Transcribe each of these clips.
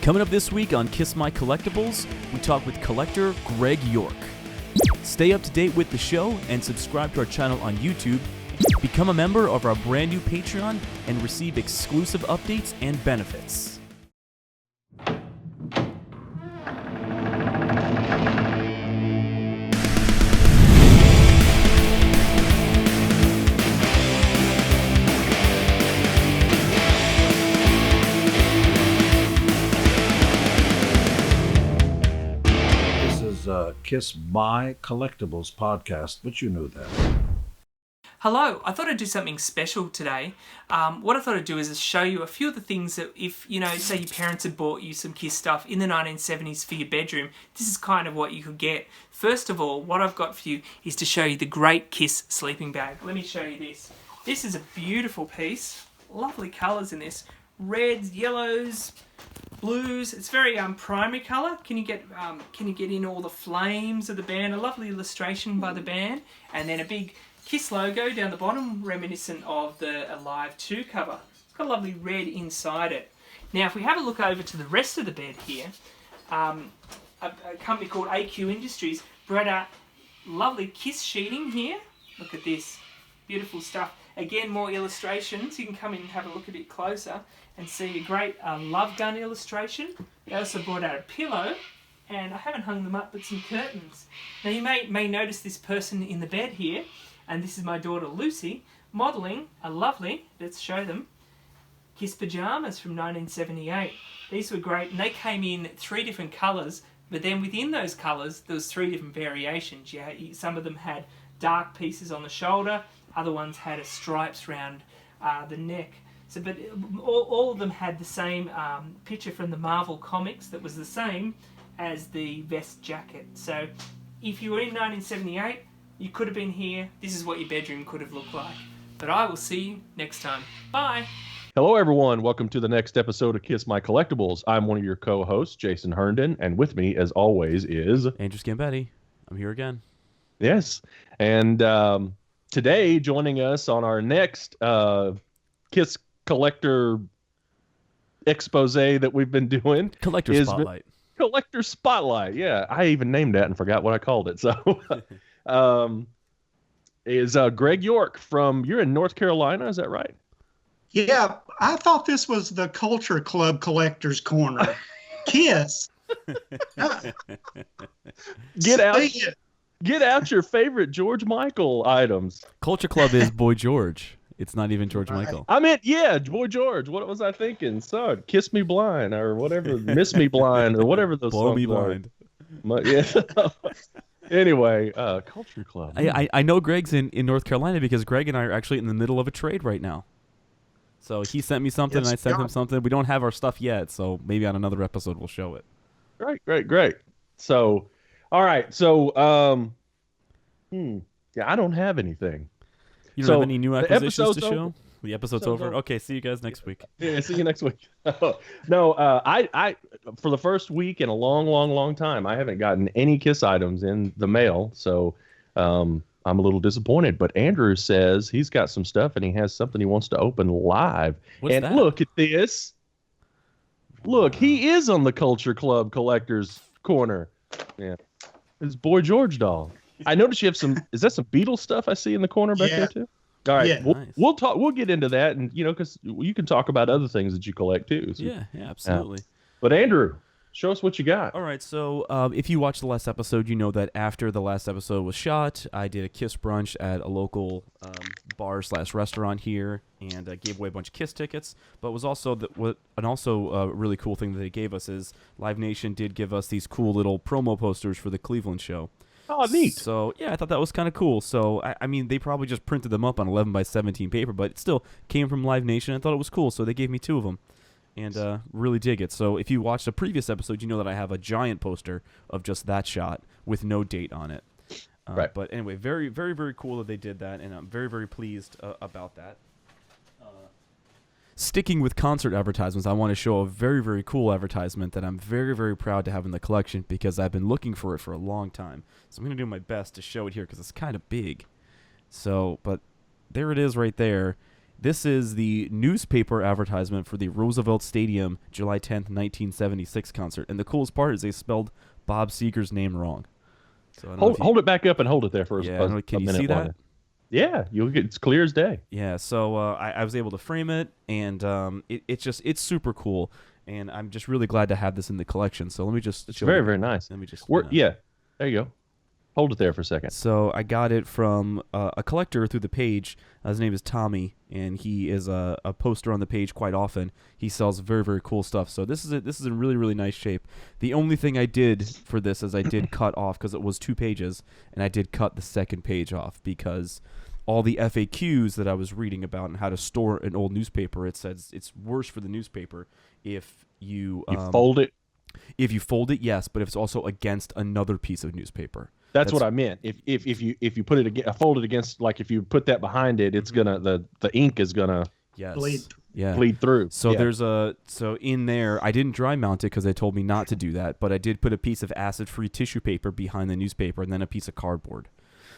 Coming up this week on Kiss My Collectibles, we talk with collector Greg York. Stay up to date with the show and subscribe to our channel on YouTube. Become a member of our brand new Patreon and receive exclusive updates and benefits. Kiss My Collectibles podcast, but you knew that. Hello, I thought I'd do something special today. What I thought I'd do is show you a few of the things that if, say your parents had bought you some Kiss stuff in the 1970s for your bedroom, this is kind of what you could get. First of all, what I've got for you is to show you the great Kiss sleeping bag. Let me show you this. This is a beautiful piece. Lovely colours in this. Reds, yellows, blues. It's very primary colour. Can you get in all the flames of the band? A lovely illustration by the band, and then a big Kiss logo down the bottom, reminiscent of the Alive 2 cover. It's got a lovely red inside it. Now, if we have a look over to the rest of the bed here, a company called AQ Industries brought out lovely Kiss sheeting here. Look at this, beautiful stuff. Again, more illustrations. You can come in and have a look a bit closer and see a great love gun illustration. They also brought out a pillow, and I haven't hung them up, but some curtains. Now you may notice this person in the bed here, and this is my daughter Lucy, modelling a lovely, let's show them, Kiss pajamas from 1978. These were great, and they came in 3 different colours, but then within those colours there was 3 different variations. Some of them had dark pieces on the shoulder, other ones had a stripes around the neck. But all of them had the same picture from the Marvel comics that was the same as the vest jacket. So if you were in 1978, you could have been here. This is what your bedroom could have looked like. But I will see you next time. Bye. Hello, everyone. Welcome to the next episode of Kiss My Collectibles. I'm one of your co-hosts, Jason Herndon, and with me, as always, is... Andrew Scambetti. I'm here again. Yes. And today, joining us on our next Kiss Collector expose that we've been doing. Collector Spotlight. Collector Spotlight, yeah. I even named that and forgot what I called it. So, is Greg York from, you're in North Carolina, is that right? Yeah, I thought this was the Culture Club Collector's Corner. Kiss. Get out your favorite George Michael items. Culture Club is Boy George. It's not even George Michael. I meant, yeah, Boy George. What was I thinking? So, Kiss Me Blind or whatever, Miss Me Blind or whatever those Blow songs Me Blind. Yeah. Anyway, Culture Club. I know Greg's in North Carolina because Greg and I are actually in the middle of a trade right now. So he sent me something and I sent him something. We don't have our stuff yet, so maybe on another episode we'll show it. Great. So, all right. So, yeah, I don't have anything. You don't have any new acquisitions to show? The episode's over? Okay, see you guys next week. Yeah, see you next week. No, I for the first week in a long time, I haven't gotten any Kiss items in the mail, so I'm a little disappointed. But Andrew says he's got some stuff, and he has something he wants to open live. What's that? Look at this. Look, he is on the Culture Club Collector's Corner. Yeah, it's Boy George doll. I noticed you have some. Is that some Beatles stuff I see in the corner back there too? All right, yeah. We'll talk. We'll get into that, and because you can talk about other things that you collect too. So, yeah, absolutely. But Andrew, show us what you got. All right, so if you watched the last episode, you know that after the last episode was shot, I did a Kiss brunch at a local bar/restaurant here, and gave away a bunch of Kiss tickets. But was also a really cool thing that they gave us is Live Nation did give us these cool little promo posters for the Cleveland show. Oh, neat. So, yeah, I thought that was kind of cool. So, I mean, they probably just printed them up on 11x17 paper, but it still came from Live Nation. I thought it was cool, so they gave me 2 of them, and really dig it. So, if you watched a previous episode, you know that I have a giant poster of just that shot with no date on it. Right. But anyway, very, very, very cool that they did that, and I'm very, very pleased about that. Sticking with concert advertisements, I want to show a very, very cool advertisement that I'm very, very proud to have in the collection because I've been looking for it for a long time. So I'm going to do my best to show it here because it's kind of big. So, but there it is right there. This is the newspaper advertisement for the Roosevelt Stadium July 10th, 1976 concert. And the coolest part is they spelled Bob Seger's name wrong. So I don't know if you- Hold it back up and hold it there for Yeah, a, I don't know, can a you minute see that? longer. Yeah, you'll get it's clear as day. Yeah, so I was able to frame it, and it's super cool, and I'm just really glad to have this in the collection. So let me just It's show very, you. very nice. Let me just Yeah, there you go. Hold it there for a second. So I got it from a collector through the page. His name is Tommy, and he is a poster on the page quite often. He sells very, very cool stuff. So this is in really, really nice shape. The only thing I did for this is I did cut off, because it was 2 pages, and I did cut the second page off because all the FAQs that I was reading about and how to store an old newspaper, it says it's worse for the newspaper if you Fold it. If you fold it, yes, but if it's also against another piece of newspaper. That's what I meant. If you put it fold it against, like if you put that behind it, it's gonna the ink is gonna Bleed. bleed through. So Yeah. there's so in there, I didn't dry mount it because they told me not to do that, but I did put a piece of acid-free tissue paper behind the newspaper and then a piece of cardboard.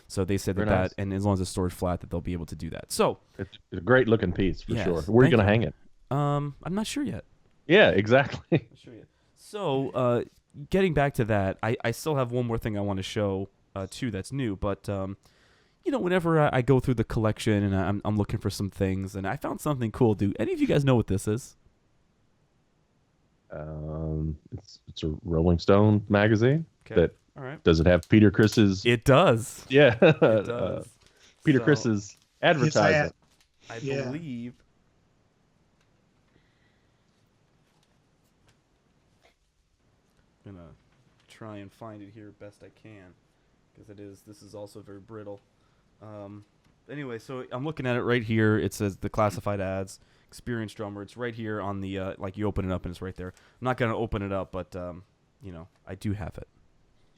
So they said Very that nice. and as long as it's stored flat, that they'll be able to do that. So It's a great looking piece for Yes, sure. Where are you thank gonna you. hang it? I'm not sure yet. Yeah, exactly. So getting back to that, I still have one more thing I want to show too that's new, but whenever I go through the collection and I'm looking for some things, and I found something cool. Do any of you guys know what this is? It's a Rolling Stone magazine. Okay. That All right. does it have Peter Chris's? It does. Yeah, It does. Peter So, Chris's advertisement. I Yeah. believe. I'm gonna try and find it here best I can, because this is also very brittle. Anyway, so I'm looking at it right here. It says the classified ads, experienced drummer. It's right here on the like you open it up and it's right there. I'm not gonna open it up, but I do have it.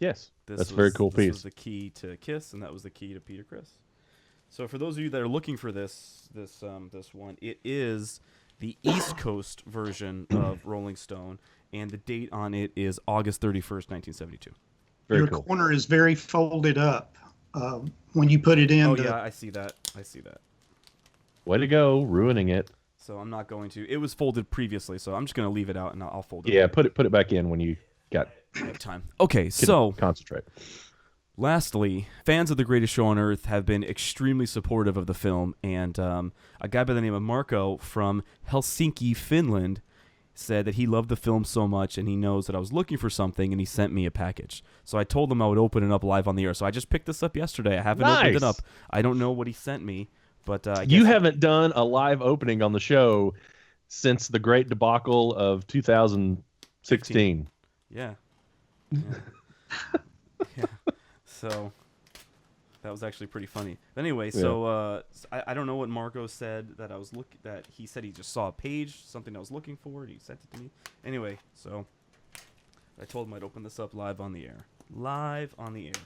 Yes, This that's a very cool This piece. was the key to Kiss, and that was the key to Peter Criss. So for those of you that are looking for this one, it is the East Coast version of Rolling Stone, and the date on it is August 31st, 1972. Very Your cool. corner is very folded up when you put it in. Oh yeah, I see that. Way to go, ruining it. So I'm not going to. It was folded previously, so I'm just going to leave it out and I'll fold it. Yeah, put it back in when you got Time. Okay, so concentrate. lastly, fans of The Greatest Show on Earth have been extremely supportive of the film, and a guy by the name of Marco from Helsinki, Finland, said that he loved the film so much, and he knows that I was looking for something, and he sent me a package. So I told him I would open it up live on the air. So I just picked this up yesterday. I haven't opened it Nice. up. I don't know what he sent me, but I You guess haven't done a live opening on the show since the great debacle of 2016. Yeah. Yeah. Yeah. So that was actually pretty funny. But anyway, so I don't know what Marco said that he said he just saw a page, something I was looking for, and he sent it to me. Anyway, so I told him I'd open this up live on the air. Live on the air.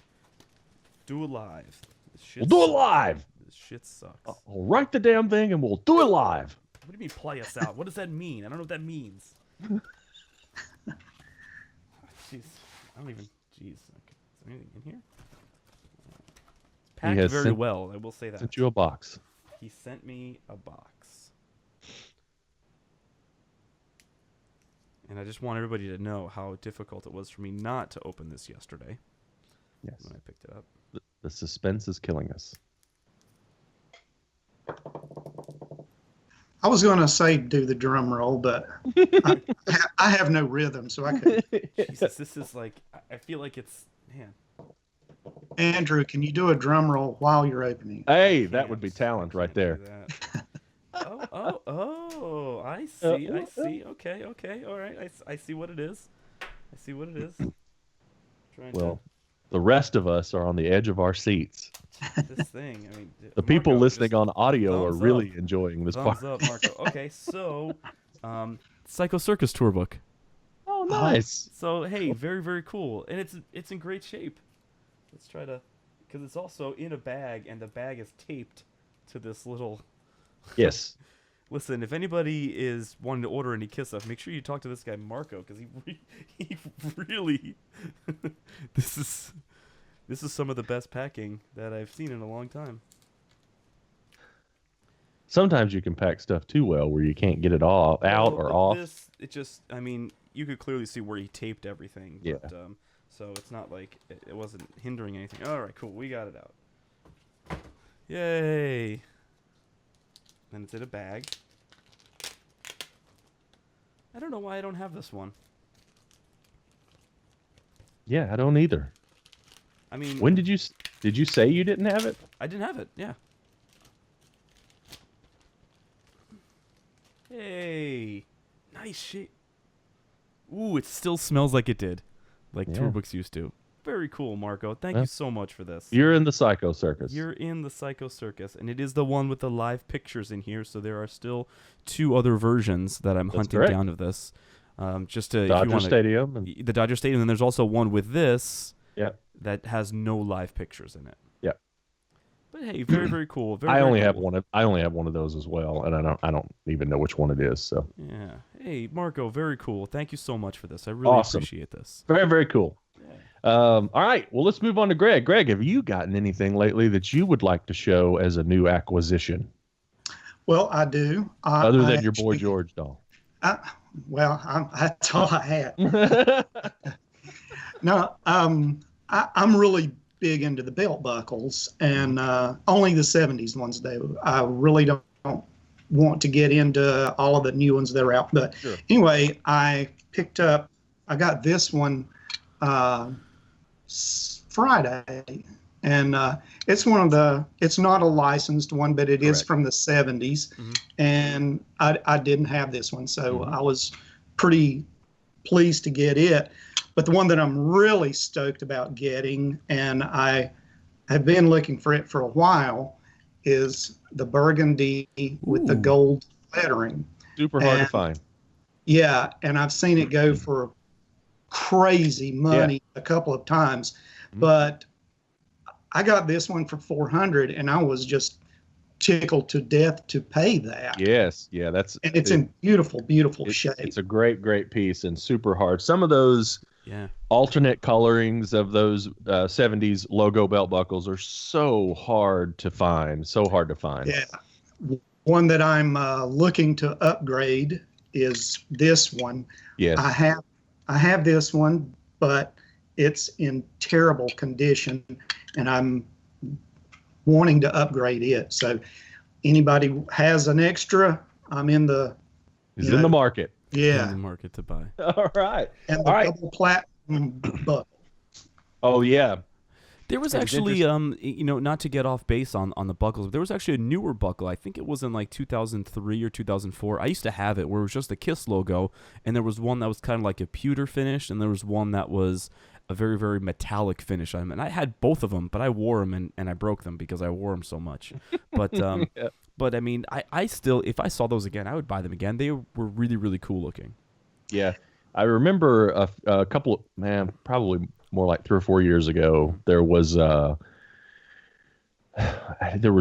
Do it live. This shit We'll do it sucks. live. This shit sucks. I'll write the damn thing and we'll do it live. What do you mean play us out? What does that mean? I don't know what that means. Jeez. I don't even. Jeez. Okay. Is there anything in here? It's packed has very sent- well. I will say that. Sent you a box. He sent me a box. And I just want everybody to know how difficult it was for me not to open this yesterday Yes. when I picked it up. The suspense is killing us. I was going to say do the drum roll, but I have no rhythm, so I could. Jesus, this is like, I feel like it's, man. Andrew, can you do a drum roll while you're opening? Hey, that would be talent right there. Oh, I see. Okay, all right. I see what it is. Trying Well, the rest of us are on the edge of our seats. to this thing. I mean, The people Marco, listening just on audio are thumbs really up. enjoying this thumbs part. up, Marco. Okay, so, Psycho Circus tour book. Oh, nice. So hey, very very cool, and it's in great shape. Let's try to, because it's also in a bag, and the bag is taped to this little. Yes. Listen, if anybody is wanting to order any Kiss stuff, make sure you talk to this guy Marco, because he really this is some of the best packing that I've seen in a long time. sometimes you can pack stuff too well where you can't get it all out or off. I mean, you could clearly see where he taped everything. Yeah. But, so it's not like it wasn't hindering anything. All right, cool. We got it out. Yay. Then it's in a bag. I don't know why I don't have this one. Yeah, I don't either. I mean, When did you say you didn't have it? I didn't have it. Yeah. Hey, nice shape. Ooh, it still smells like it did, like Yeah. tour books used to. Very cool, Marco. Thank you so much for this. You're in the Psycho Circus. You're in the Psycho Circus, and it is the one with the live pictures in here. So there are still 2 other versions that I'm hunting correct. down of this. Just to if you Dodger wanna- Stadium. And, the Dodger Stadium. And there's also one with this yeah. that has no live pictures in it. Yeah. But hey, very very cool. Very, I very only cool. have one. I only have one of those as well, and I don't even know which one it is. So Yeah. Hey, Marco, very cool. Thank you so much for this. I really Awesome. appreciate this. very, very cool. All right. Well, let's move on to Greg. Greg, have you gotten anything lately that you would like to show as a new acquisition, Well, I do. other than your Boy George doll? That's all I had. No, I'm really big into the belt buckles, and only the 70s ones, though. I really don't want to get into all of the new ones that are out. But Sure. anyway, I got this one Friday, and it's not a licensed one, but it is Correct. from the 70s, and I didn't have this one, so I was pretty pleased to get it. But the one that I'm really stoked about getting, and I have been looking for it for a while, is the burgundy with the Ooh. gold lettering. Super hard to And- find. Yeah, and I've seen it go for crazy money a couple of times, but I got this one for $400, and I was just tickled to death to pay that. Yes. Yeah. That's And it's in beautiful, beautiful shape. It's a great, great piece and super hard. Some of those Yeah. alternate colorings of those 70s logo belt buckles are so hard to find. So hard to find. Yeah. One that I'm looking to upgrade is this one. Yes. I have this one, but it's in terrible condition, and I'm wanting to upgrade it. So anybody has an extra, I'm in the Is you in know, the market. In yeah, the market to buy. All right. and the All right. double platinum buckle. Oh yeah. There was It was actually, not to get off base on the buckles, but there was actually a newer buckle. I think it was in like 2003 or 2004. I used to have it where it was just the Kiss logo, and there was one that was kind of like a pewter finish, and there was one that was a very, very metallic finish. And I had both of them, but I wore them and I broke them because I wore them so much. But Yeah. but I mean, I still, if I saw those again, I would buy them again. They were really, really cool looking. Yeah. I remember a couple of, probably more like 3 or 4 years ago, there was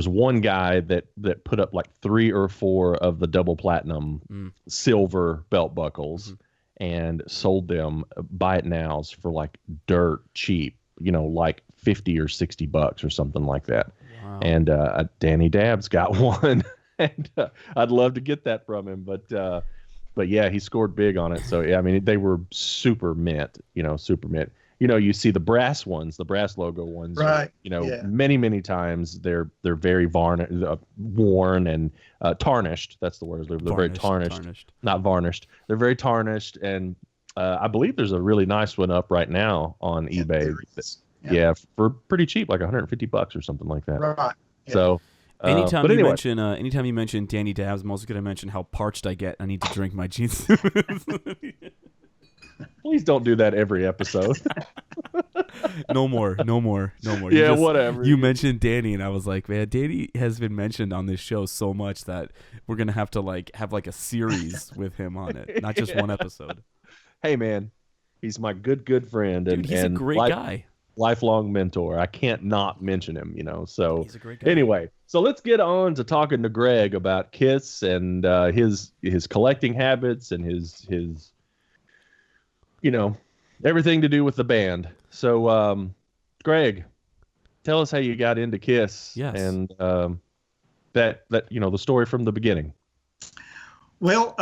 one guy that put up like 3 or 4 of the double platinum silver belt buckles and sold them buy it nows for like dirt cheap, like $50 or $60 or something like that. Wow. And Danny Dabbs got one, and I'd love to get that from him, but yeah, he scored big on it. So yeah, I mean, they were super mint, super mint. You see the brass ones, the brass logo ones, Right. Yeah. Many times they're very worn and tarnished. That's the word. They're very tarnished, not varnished. They're very tarnished, and I believe there's a really nice one up right now on eBay. There is. Yeah, for pretty cheap, like $150 or something like that. Right. Yeah. So. Anytime but you anyway. anytime you mention Danny Dabbs, I'm also going to mention how parched I get. I need to drink my jeans. Please don't do that every episode. No more. Yeah, whatever. You mentioned Danny, and I was like, man, Danny has been mentioned on this show so much that we're gonna have to have a series with him on it, not just one episode. Hey, man, he's my good friend, and Dude, he's and a great guy. lifelong mentor. I can't not mention him, So He's a great guy. anyway, so let's get on to talking to Greg about Kiss and his collecting habits and his everything to do with the band. So, Greg, tell us how you got into Kiss. Yes. And that the story from the beginning? Well,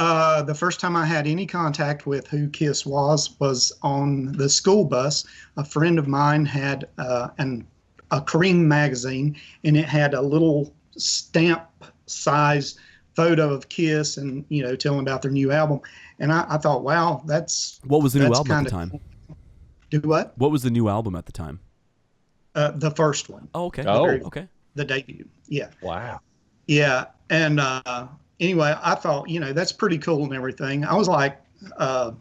the first time I had any contact with who Kiss was on the school bus. A friend of mine had a Cream magazine, and it had a little stamp size photo of Kiss, and telling about their new album. And I thought, wow, what was the new album at the kinda, time? do what? What was the new album at the time? The first one. Oh, okay. Okay. The debut. Yeah. Wow. Yeah. And anyway, I thought, that's pretty cool and everything. I was like, God,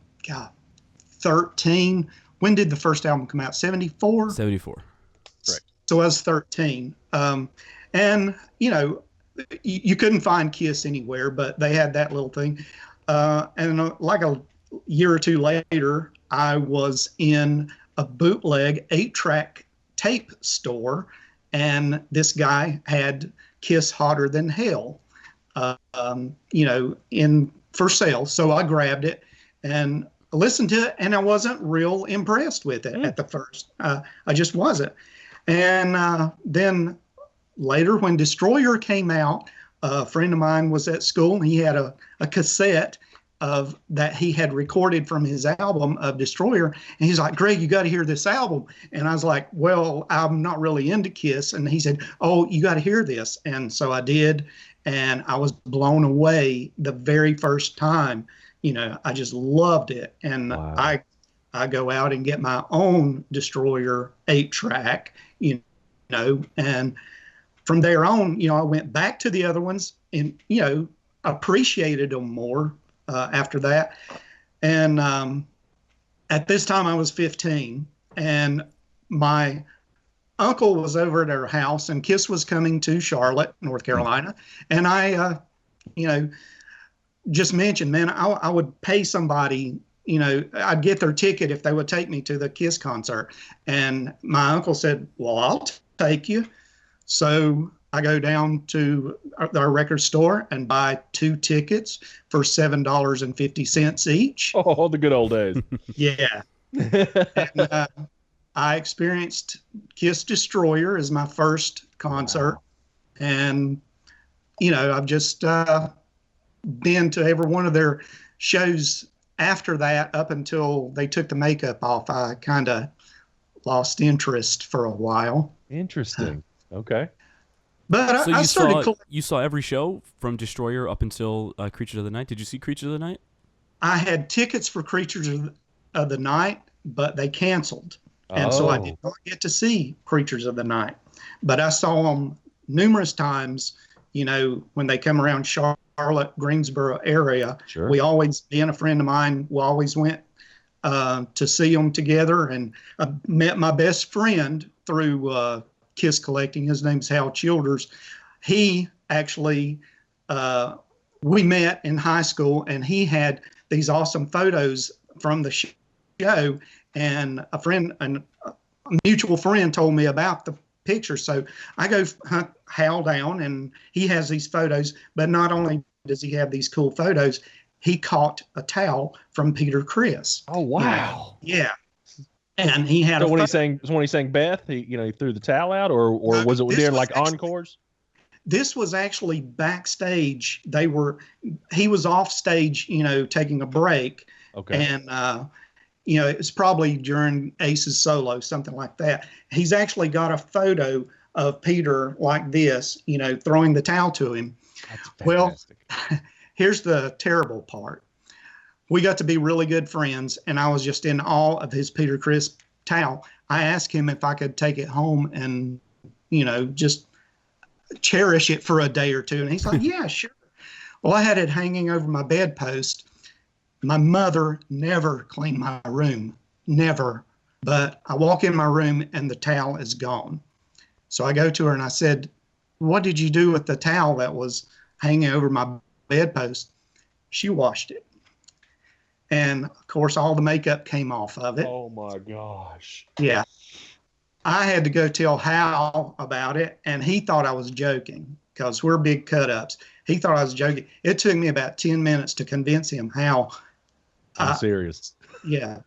13. When did the first album come out? 74? 74. Right. So I was 13. And, you couldn't find Kiss anywhere, but they had that little thing. And like a year or two later, I was in a bootleg 8-track tape store, and this guy had Kiss Hotter Than Hell, in for sale. So I grabbed it and listened to it, and I wasn't real impressed with it at the first. I just wasn't. And then later, when Destroyer came out, a friend of mine was at school, and he had a cassette of that he had recorded from his album of Destroyer. And he's like, Greg, you got to hear this album. And I was like, well, I'm not really into Kiss. And he said, oh, you got to hear this. And so I did. And I was blown away the very first time. I just loved it. And wow. I go out and get my own Destroyer 8-track, and from there on, I went back to the other ones and, appreciated them more after that. And at this time I was 15, and my uncle was over at our house, and Kiss was coming to Charlotte, North Carolina. And I, just mentioned, man, I would pay somebody, I'd get their ticket if they would take me to the Kiss concert. And my uncle said, well, I'll take you. So I go down to our record store and buy 2 tickets for $7.50 each. Oh, the good old days. Yeah. And, I experienced Kiss Destroyer as my first concert. Wow. And, I've just been to every one of their shows after that up until they took the makeup off. I kind of lost interest for a while. Interesting. Okay. But so I started. You saw every show from Destroyer up until Creatures of the Night. Did you see Creatures of the Night? I had tickets for Creatures of the Night, but they canceled, and so I did not get to see Creatures of the Night. But I saw them numerous times. When they come around Charlotte, Greensboro area, sure. Me and a friend of mine, we always went to see them together. And I met my best friend through Kiss collecting. His name's Hal Childers. He actually, we met in high school, and he had these awesome photos from the show. And a mutual friend told me about the picture. So I go hunt Hal down, and he has these photos. But not only does he have these cool photos, he caught a towel from Peter Criss. Oh wow! Yeah. And he had. So when he sang Beth, he threw the towel out, or was it during like encores? This was actually backstage. He was off stage, taking a break. Okay. And it was probably during Ace's solo, something like that. He's actually got a photo of Peter like this, throwing the towel to him. That's fantastic. Well, here's the terrible part. We got to be really good friends, and I was just in awe of his Peter Criss towel. I asked him if I could take it home and, just cherish it for a day or two. And he's like, yeah, sure. Well, I had it hanging over my bedpost. My mother never cleaned my room, never. But I walk in my room, and the towel is gone. So I go to her, and I said, what did you do with the towel that was hanging over my bedpost? She washed it. And, of course, all the makeup came off of it. Oh, my gosh. Yeah. I had to go tell Hal about it, and he thought I was joking because we're big cut-ups. He thought I was joking. It took me about 10 minutes to convince him how. I'm serious. Yeah.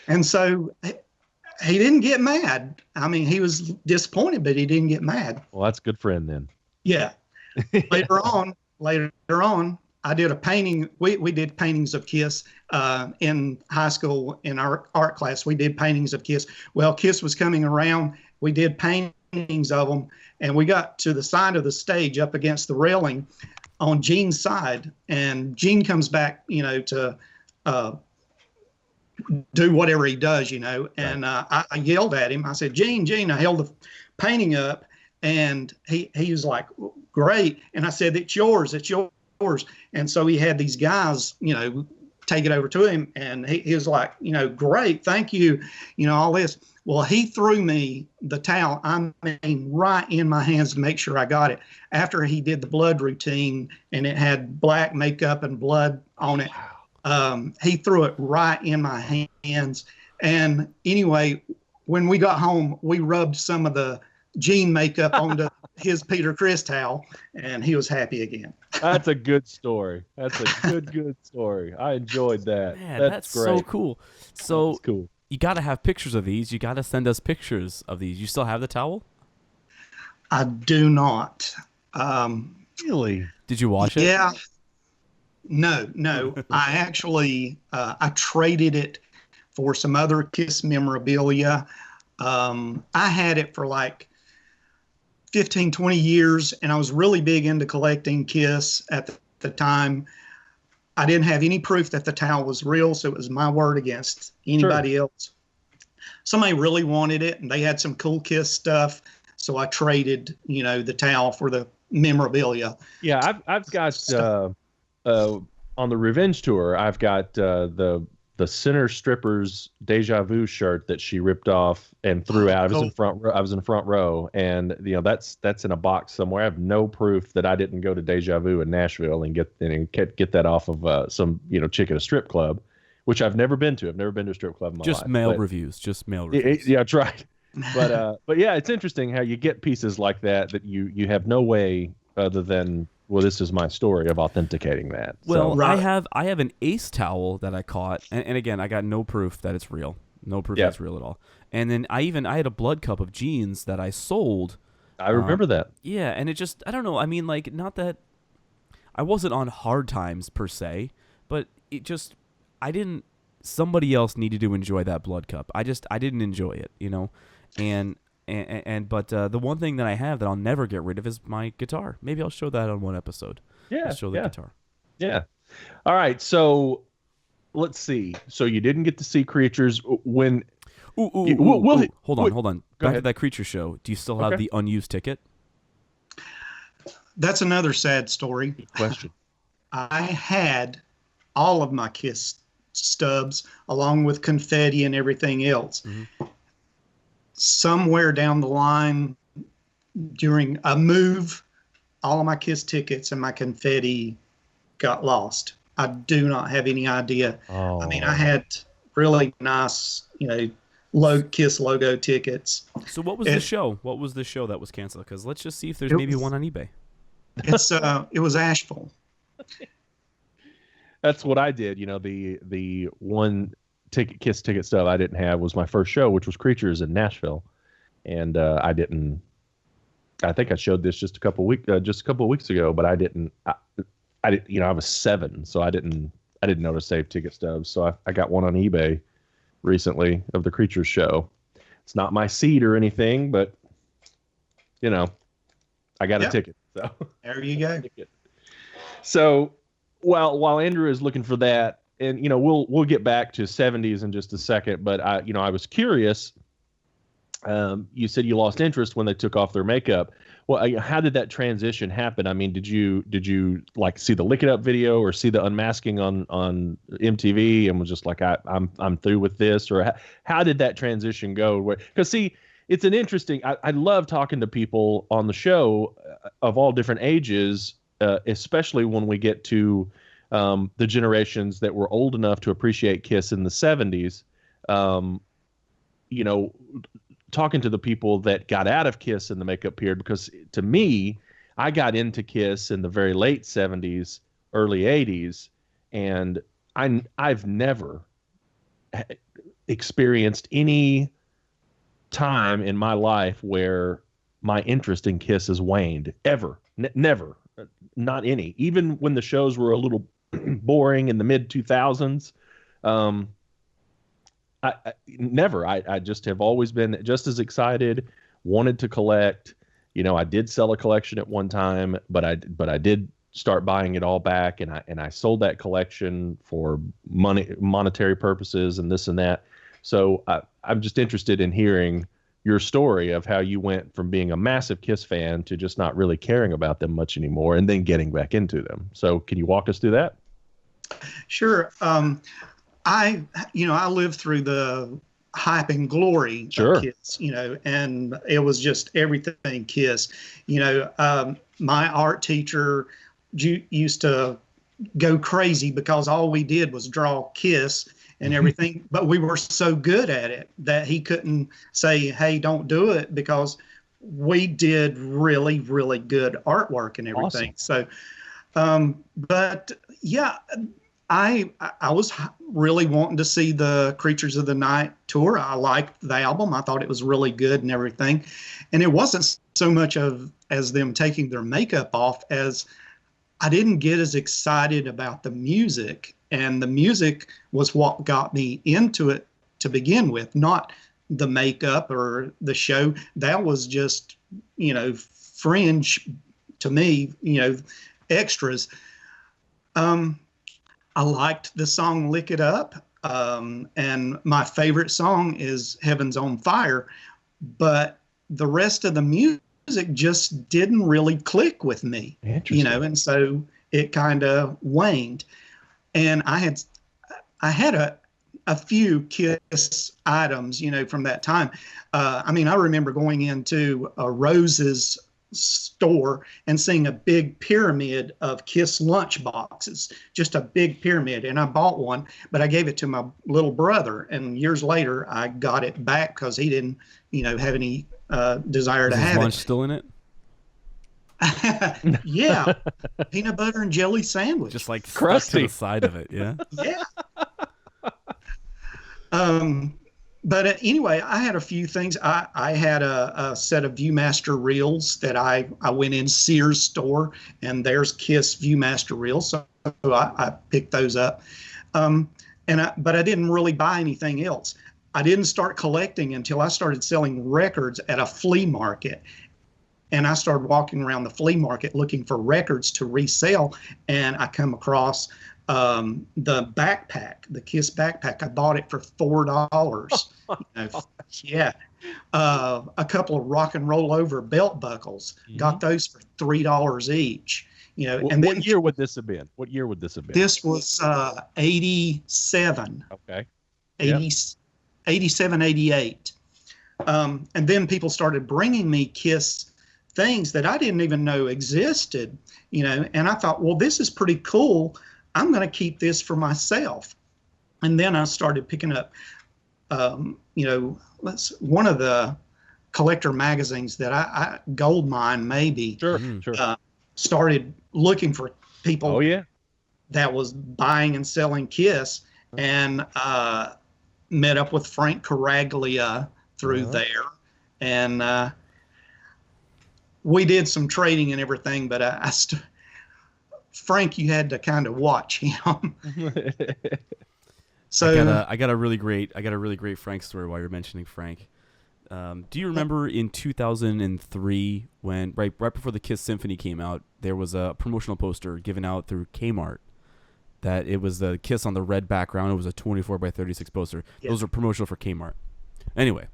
And so he didn't get mad. I mean, he was disappointed, but he didn't get mad. Well, that's a good friend then. Yeah. Later on, I did a painting. We did paintings of Kiss in high school in our art class. We did paintings of Kiss. Well, Kiss was coming around. We did paintings of them, and we got to the side of the stage up against the railing on Gene's side, and Gene comes back, to do whatever he does, and I yelled at him. I said, Gene, I held the painting up, and he was like, great. And I said, it's yours. And so he had these guys, take it over to him, and he was like, great, thank you, all this. Well, he threw me the towel, I mean, right in my hands to make sure I got it. After he did the blood routine, and it had black makeup and blood on it, he threw it right in my hands. And anyway, when we got home, we rubbed some of the Gene makeup onto his Peter Criss towel, and he was happy again. That's a good story. That's a good story. I enjoyed that. Man, that's great. so cool. So that's cool. You got to have pictures of these. You got to send us pictures of these. You still have the towel? I do not. Really? Did you wash it? Yeah. No. I actually I traded it for some other Kiss memorabilia. I had it for like 15, 20 years, and I was really big into collecting Kiss at the time. I didn't have any proof that the towel was real, so it was my word against anybody else. Somebody really wanted it, and they had some cool Kiss stuff, so I traded, the towel for the memorabilia. Yeah, I've got on the Revenge tour, I've got the Center Strippers Deja Vu shirt that she ripped off and threw out. I was in front row, and that's in a box somewhere. I have no proof that I didn't go to Deja Vu in Nashville and get that off of some chick at a strip club, which I've never been to. I've never been to a strip club in my life. Just mail reviews. Yeah, that's right. But yeah, it's interesting how you get pieces like that you have no way other than, well, this is my story of authenticating that. Well, so, I have an Ace towel that I caught, and again, I got no proof that it's real. No proof that it's real at all. And then I had a blood cup of Gene's that I sold. I remember that. Yeah, and it just, I don't know. I mean, like, not that I wasn't on hard times per se, but it just, somebody else needed to enjoy that blood cup. I didn't enjoy it, But the one thing that I have that I'll never get rid of is my guitar. Maybe I'll show that on one episode. Yeah, I'll show the guitar. Yeah. All right. So let's see. So you didn't get to see Creatures when. Hold on. Back to ahead. that Creature show. Do you still have the unused ticket? That's another sad story. Good question. I had all of my Kiss stubs along with confetti and everything else. Mm-hmm. Somewhere down the line during a move, all of my Kiss tickets and my confetti got lost. I do not have any idea. Oh. I mean, I had really nice, Kiss logo tickets. So what was the show? What was the show that was canceled? Because let's just see if there's maybe one on eBay. It was Asheville. That's what I did. The one Kiss ticket stub I didn't have was my first show, which was Creatures in Nashville, and I didn't. I think I showed this just a couple of weeks ago, but I didn't. I didn't. I was 7, so I didn't know to save ticket stubs. So I got one on eBay recently of the Creatures show. It's not my seat or anything, but I got a ticket. So there you go. So while Andrew is looking for that, and we'll get back to 70s in just a second, but I was curious. You said you lost interest when they took off their makeup. Well, how did that transition happen? I mean, did you like see the Lick It Up video or see the unmasking on MTV and was just like, I'm through with this? Or how did that transition go? Because see, it's an interesting. I love talking to people on the show of all different ages, especially when we get to the generations that were old enough to appreciate Kiss in the 70s. Talking to the people that got out of Kiss in the makeup period, because to me, I got into Kiss in the very late 70s, early 80s, and I've never experienced any time in my life where my interest in Kiss has waned, ever. Never, not any. Even when the shows were a little boring in the mid 2000s, I never. I just have always been just as excited, wanted to collect. I did sell a collection at one time, but I did start buying it all back, and I sold that collection for monetary purposes and this and that. So I'm just interested in hearing your story of how you went from being a massive Kiss fan to just not really caring about them much anymore, and then getting back into them. So can you walk us through that? Sure. I lived through the hype and glory Sure. of Kiss, and it was just everything Kiss. My art teacher used to go crazy because all we did was draw Kiss and everything, but we were so good at it that he couldn't say, hey, don't do it, because we did really, really good artwork and everything. Awesome. So, but yeah, I was really wanting to see the Creatures of the Night tour. I liked the album. I thought it was really good and everything. And it wasn't so much as them taking their makeup off as I didn't get as excited about the music. And the music was what got me into it to begin with, not the makeup or the show. That was just, fringe to me, extras. I liked the song Lick It Up, and my favorite song is Heaven's on Fire, but the rest of the music just didn't really click with me, and so it kind of waned. And I had a few Kiss items, from that time. I remember going into a Rose's store and seeing a big pyramid of Kiss lunch boxes, just a big pyramid. And I bought one, but I gave it to my little brother. And years later, I got it back because he didn't, have any desire to have lunch it. still in it? Yeah. Peanut butter and jelly sandwich. Just like crusty to the side of it, yeah. Yeah. But anyway, I had a few things. I had a set of Viewmaster reels that I went in Sears store, and there's Kiss Viewmaster reels, so I picked those up. But I didn't really buy anything else. I didn't start collecting until I started selling records at a flea market. And I started walking around the flea market looking for records to resell, and I come across the backpack, the Kiss backpack. I bought it for $4. Yeah. A couple of Rock and Roll Over belt buckles. Got those for $3 each. And then what year would this have been? This was 87. Okay. 87, 88. And then people started bringing me Kiss things that I didn't even know existed, and I thought, well, this is pretty cool. I'm going to keep this for myself. And then I started picking up, one of the collector magazines that I Goldmine maybe. Sure. Started looking for people. Oh yeah. That was buying and selling Kiss, and met up with Frank Caraglia through there, and we did some trading and everything, but Frank, you had to kind of watch him. So I got a really great Frank story while you're mentioning Frank. Do you remember in 2003 when right before the Kiss Symphony came out, there was a promotional poster given out through Kmart that it was the Kiss on the red background. It was a 24 by 36 poster. Yeah. Those are promotional for Kmart. Anyway,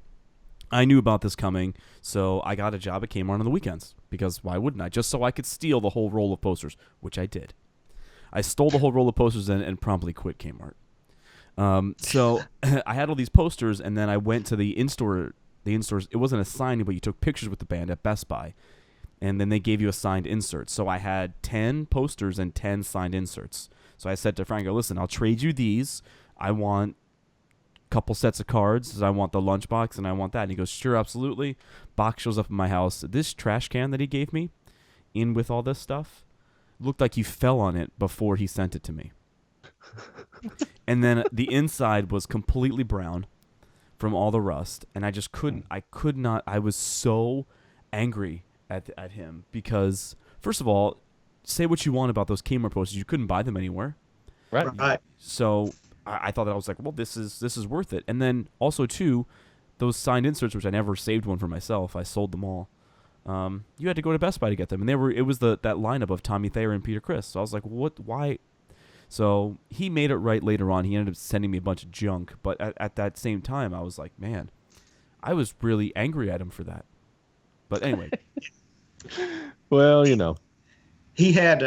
I knew about this coming, so I got a job at Kmart on the weekends, because why wouldn't I? Just so I could steal the whole roll of posters, which I did. I stole the whole roll of posters and promptly quit Kmart. So I had all these posters, and then I went to the in-store. The in-stores, it wasn't a signing, but you took pictures with the band at Best Buy, and then they gave you a signed insert. So I had 10 posters and 10 signed inserts. So I said to Frank, listen, I'll trade you these. I want couple sets of cards. I want the lunchbox and I want that. And he goes, sure, absolutely. Box shows up in my house. This trash can that he gave me in with all this stuff looked like you fell on it before he sent it to me. And then the inside was completely brown from all the rust, and I could not. I was so angry at him because first of all, say what you want about those Kmart posters. You couldn't buy them anywhere. Right. So I thought that I was like, well, this is worth it. And then also too, those signed inserts, which I never saved one for myself. I sold them all. You had to go to Best Buy to get them, and it was that lineup of Tommy Thayer and Peter Criss. So I was like, what? Why? So he made it right later on. He ended up sending me a bunch of junk, but at that same time, I was like, man, I was really angry at him for that. But anyway. Well, you know. He had,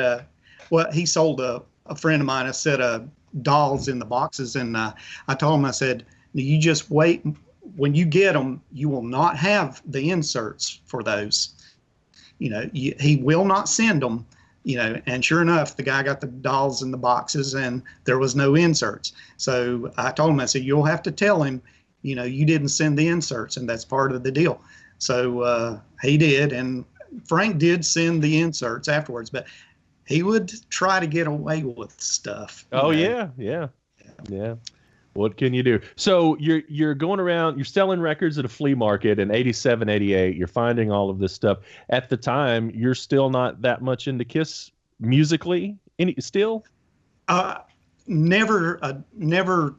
he sold a friend of mine a set of dolls in the boxes, and I told him, I said, you just wait. When you get them, you will not have the inserts for those. You know, he will not send them. You know, and sure enough, the guy got the dolls in the boxes, and there was no inserts. So I told him, I said, you'll have to tell him, you know, you didn't send the inserts, and that's part of the deal. So he did, and Frank did send the inserts afterwards, but he would try to get away with stuff. Oh, know? Yeah. What can you do? So you're going around, you're selling records at a flea market in 87, 88. You're finding all of this stuff. At the time, you're still not that much into Kiss musically. Still? Never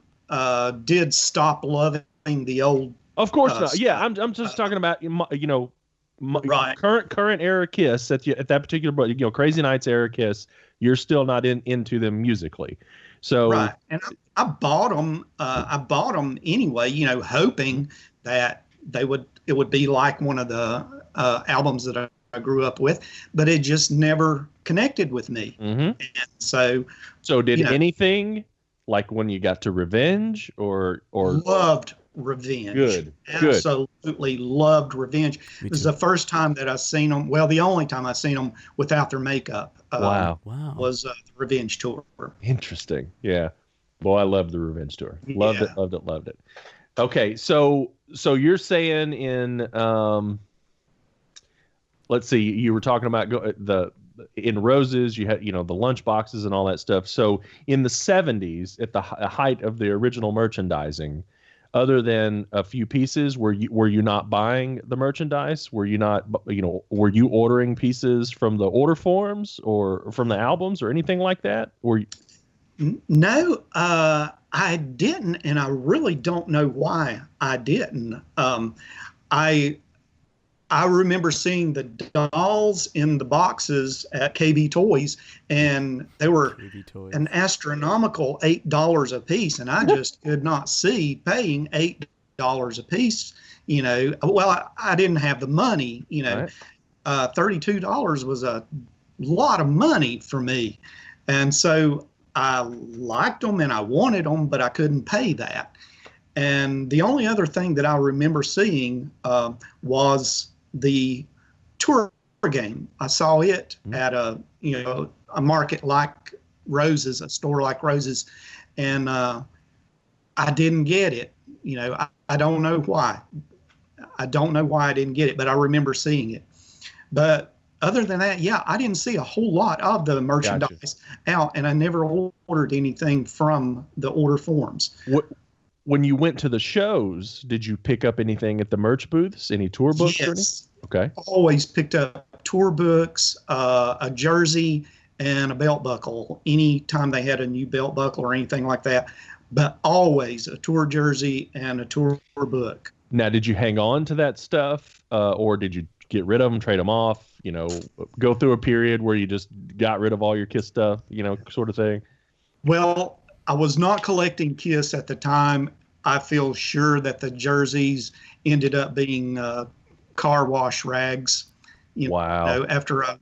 did stop loving the old. Of course not. Yeah, I'm just talking about, you know, right. current era Kiss at that particular, you know, Crazy Nights era Kiss. You're still not into them musically. So right, and I bought them. I bought them anyway, you know, hoping that it would be like one of the albums that I grew up with, but it just never connected with me. Mm-hmm. And so did anything like when you got to Revenge or loved Revenge? Good. Absolutely loved Revenge. It was the first time that I seen them. Well, the only time I seen them without their makeup. Wow. Was the Revenge tour. Interesting. Yeah. Boy, I love the Revenge tour. Loved it. Okay, so you're saying in let's see, you were talking about in Roses, you had, you know, the lunch boxes and all that stuff. So in the 70s, at the height of the original merchandising, other than a few pieces, were you not buying the merchandise? Were you not, you know, were you ordering pieces from the order forms or from the albums or anything like that? Or no, I didn't, and I really don't know why I didn't. I remember seeing the dolls in the boxes at KB Toys, and they were an astronomical $8 a piece, and I just could not see paying $8 a piece. You know, well, I didn't have the money. You know, right. $32 was a lot of money for me, and so I liked them and I wanted them, but I couldn't pay that. And the only other thing that I remember seeing was the tour game. I saw it at a market like Roses, a store like Roses, and I didn't get it. You know, I don't know why. I don't know why I didn't get it, but I remember seeing it. But other than that, yeah, I didn't see a whole lot of the merchandise out, and I never ordered anything from the order forms. When you went to the shows, did you pick up anything at the merch booths? Any tour books? Yes. Or anything? Okay. Always picked up tour books, a jersey, and a belt buckle anytime they had a new belt buckle or anything like that. But always a tour jersey and a tour book. Now, did you hang on to that stuff, or did you get rid of them, trade them off? You know, go through a period where you just got rid of all your Kiss stuff, you know, sort of thing? Well, I was not collecting Kiss at the time. I feel sure that the jerseys ended up being car wash rags. Wow. After I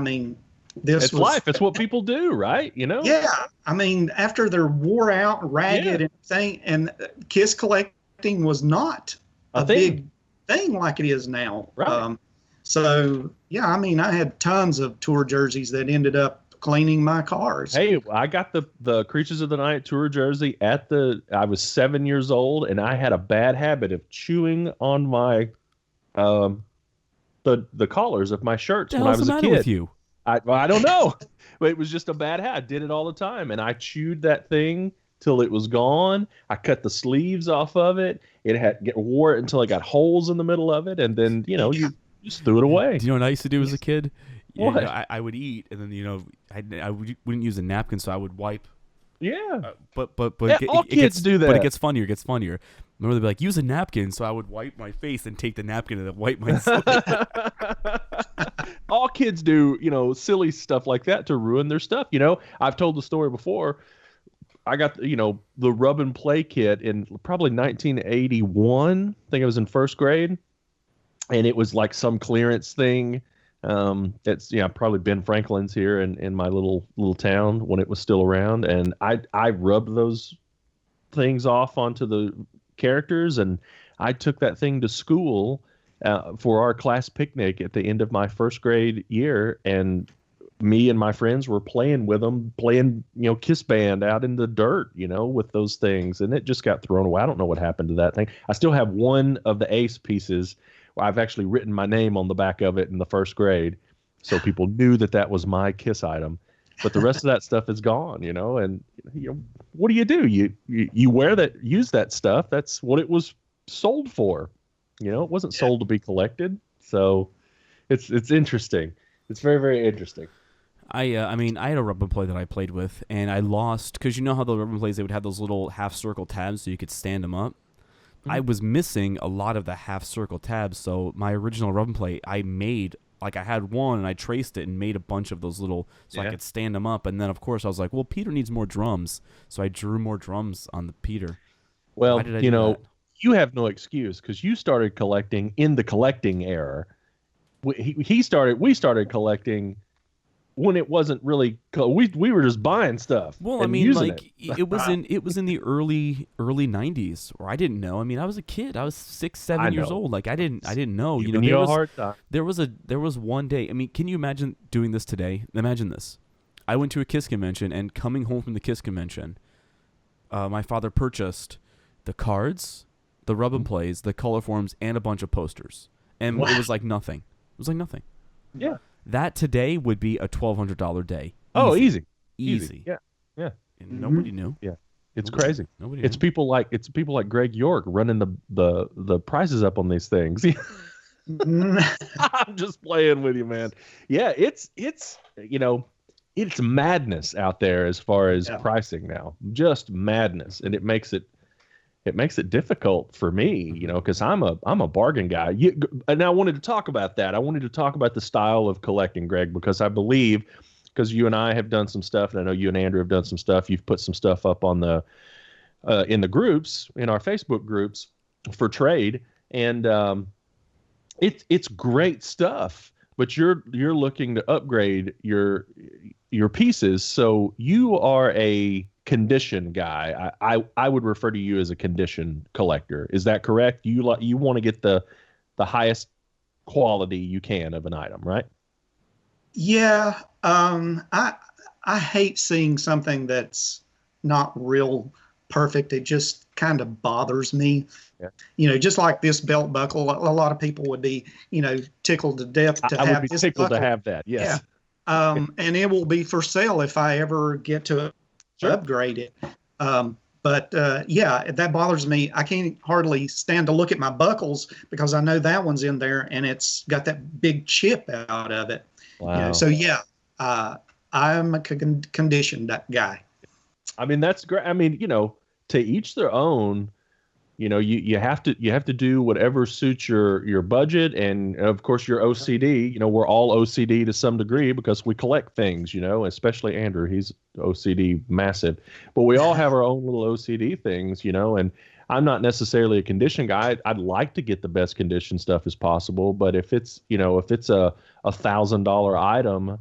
mean, it's life. It's what people do, right? You know? Yeah. I mean, after they're wore out, ragged and thing, and Kiss collecting was not a big thing like it is now. Right. So, yeah, I mean, I had tons of tour jerseys that ended up cleaning my cars. Hey, I got the Creatures of the Night tour jersey I was 7 years old, and I had a bad habit of chewing on my the collars of my shirts when I was a kid. With you? I don't know. But it was just a bad habit. I did it all the time, and I chewed that thing till it was gone. I cut the sleeves off of it. Wore it until it got holes in the middle of it, and then you just threw it away. Do you know what I used to do as a kid? What? I would eat, and then wouldn't use a napkin, so I would wipe. Yeah. But Yeah, all kids do that. But it gets funnier. It gets funnier. Remember, they'd be like, use a napkin, so I would wipe my face and take the napkin and then wipe myself. All kids do, silly stuff like that to ruin their stuff. I've told the story before. I got, the rub and play kit in probably 1981. I think I was in first grade. And it was like some clearance thing. It's probably Ben Franklin's here in my little town when it was still around. And I rubbed those things off onto the characters, and I took that thing to school for our class picnic at the end of my first grade year, and me and my friends were playing with them, playing Kiss Band out in the dirt, with those things, and it just got thrown away. I don't know what happened to that thing. I still have one of the ace pieces. I've actually written my name on the back of it in the first grade, so people knew that was my Kiss item. But the rest of that stuff is gone, and what do? You wear that, use that stuff. That's what it was sold for. It wasn't sold to be collected. So it's interesting. It's very, very interesting. I had a rub and play that I played with, and I lost, because you know how the rub and plays, they would have those little half circle tabs so you could stand them up. Mm-hmm. I was missing a lot of the half circle tabs, so my original rub and play, I made, I had one, and I traced it and made a bunch of those little, so I could stand them up. And then, of course, I was like, well, Peter needs more drums, so I drew more drums on the Peter. Well, you have no excuse, because you started collecting in the collecting era. We started collecting when it wasn't really we were just buying stuff. Well, I mean, like it was in the early 90s, or I didn't know. I mean, I was a kid. I was 6-7 years old. Like I didn't know. There was one day. I mean, can you imagine doing this today? Imagine this. I went to a Kiss convention, and coming home from the Kiss convention, my father purchased the cards, the rub and plays, the color forms, and a bunch of posters. And it was like nothing. It was like nothing. Yeah. That today would be a $1,200 day. Oh, easy. Yeah. And nobody knew. Yeah. It's crazy. Nobody it's knew. people like Greg York running the prices up on these things. I'm just playing with you, man. Yeah, it's madness out there as far as pricing now. Just madness, and it makes it difficult for me, because I'm a bargain guy. And I wanted to talk about that. I wanted to talk about the style of collecting, Greg, because I believe, because you and I have done some stuff, and I know you and Andrew have done some stuff. You've put some stuff up on the in the groups, in our Facebook groups for trade, and it's great stuff. But you're looking to upgrade your pieces, so you are a condition guy. I would refer to you as a condition collector. Is that correct? You want to get the highest quality you can of an item, right? Yeah. I hate seeing something that's not real perfect. It just kind of bothers me. Yeah. Just like this belt buckle, a lot of people would be, tickled to death to have this tickled buckle. to have that. Yes. Yeah. And it will be for sale if I ever get to upgrade it. But that bothers me. I can't hardly stand to look at my buckles because I know that one's in there and it's got that big chip out of it. Wow. I'm a conditioned guy. I mean, that's great. I mean, to each their own. You have to do whatever suits your budget, and of course your OCD. We're all OCD to some degree because we collect things. Especially Andrew, he's OCD massive. But we all have our own little OCD things. And I'm not necessarily a condition guy. I'd like to get the best condition stuff as possible. But if it's a $1,000 item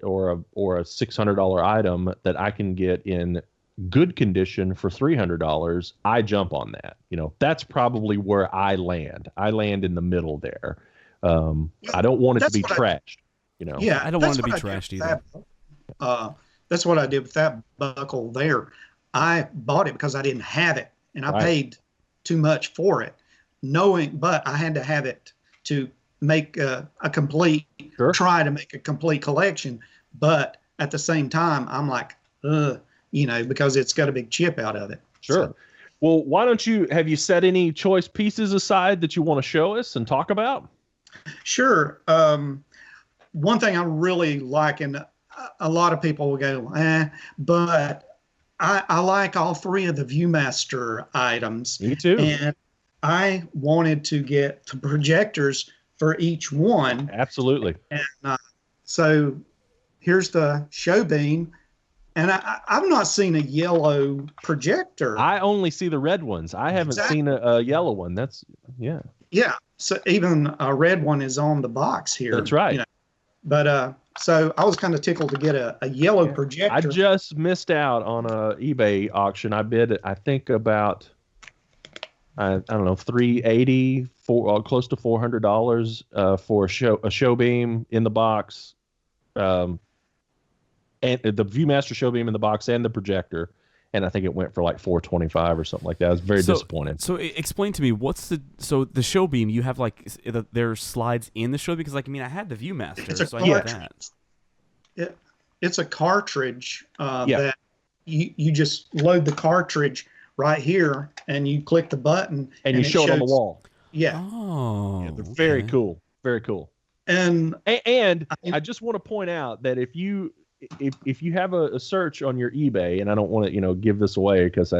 or a $600 item that I can get in good condition for $300, I jump on that. That's probably where I land. I land in the middle there. I don't want it to be trashed. Yeah, I don't want it to be trashed either. That's what I did with that buckle there. I bought it because I didn't have it, and I paid too much for it, but I had to have it to make try to make a complete collection. But at the same time, I'm like, because it's got a big chip out of it. Sure. So, well, why don't have you set any choice pieces aside that you want to show us and talk about? Sure. one thing I really like, and a lot of people will go, but I like all three of the Viewmaster items. Me too. And I wanted to get the projectors for each one. Absolutely. And so here's the show beam. And I've not seen a yellow projector. I only see the red ones. I haven't seen a yellow one. That's, yeah. Yeah. So even a red one is on the box here. That's right. You know. But so I was kind of tickled to get a yellow projector. I just missed out on a eBay auction. I bid, I think about, I don't know, $380, close to $400 for a show beam in the box. And the Viewmaster show beam in the box and the projector, and I think it went for like $425 or something like that. I was very disappointed. So explain to me, what's the show beam? You have like there are slides in the show, because like, I mean, I had the Viewmaster, so I had that. It's a cartridge that you just load the cartridge right here, and you click the button, and you show it on the wall. Yeah. Oh, yeah, they're very cool. Very cool. And I just want to point out that if you have a search on your eBay, and I don't want to, give this away, because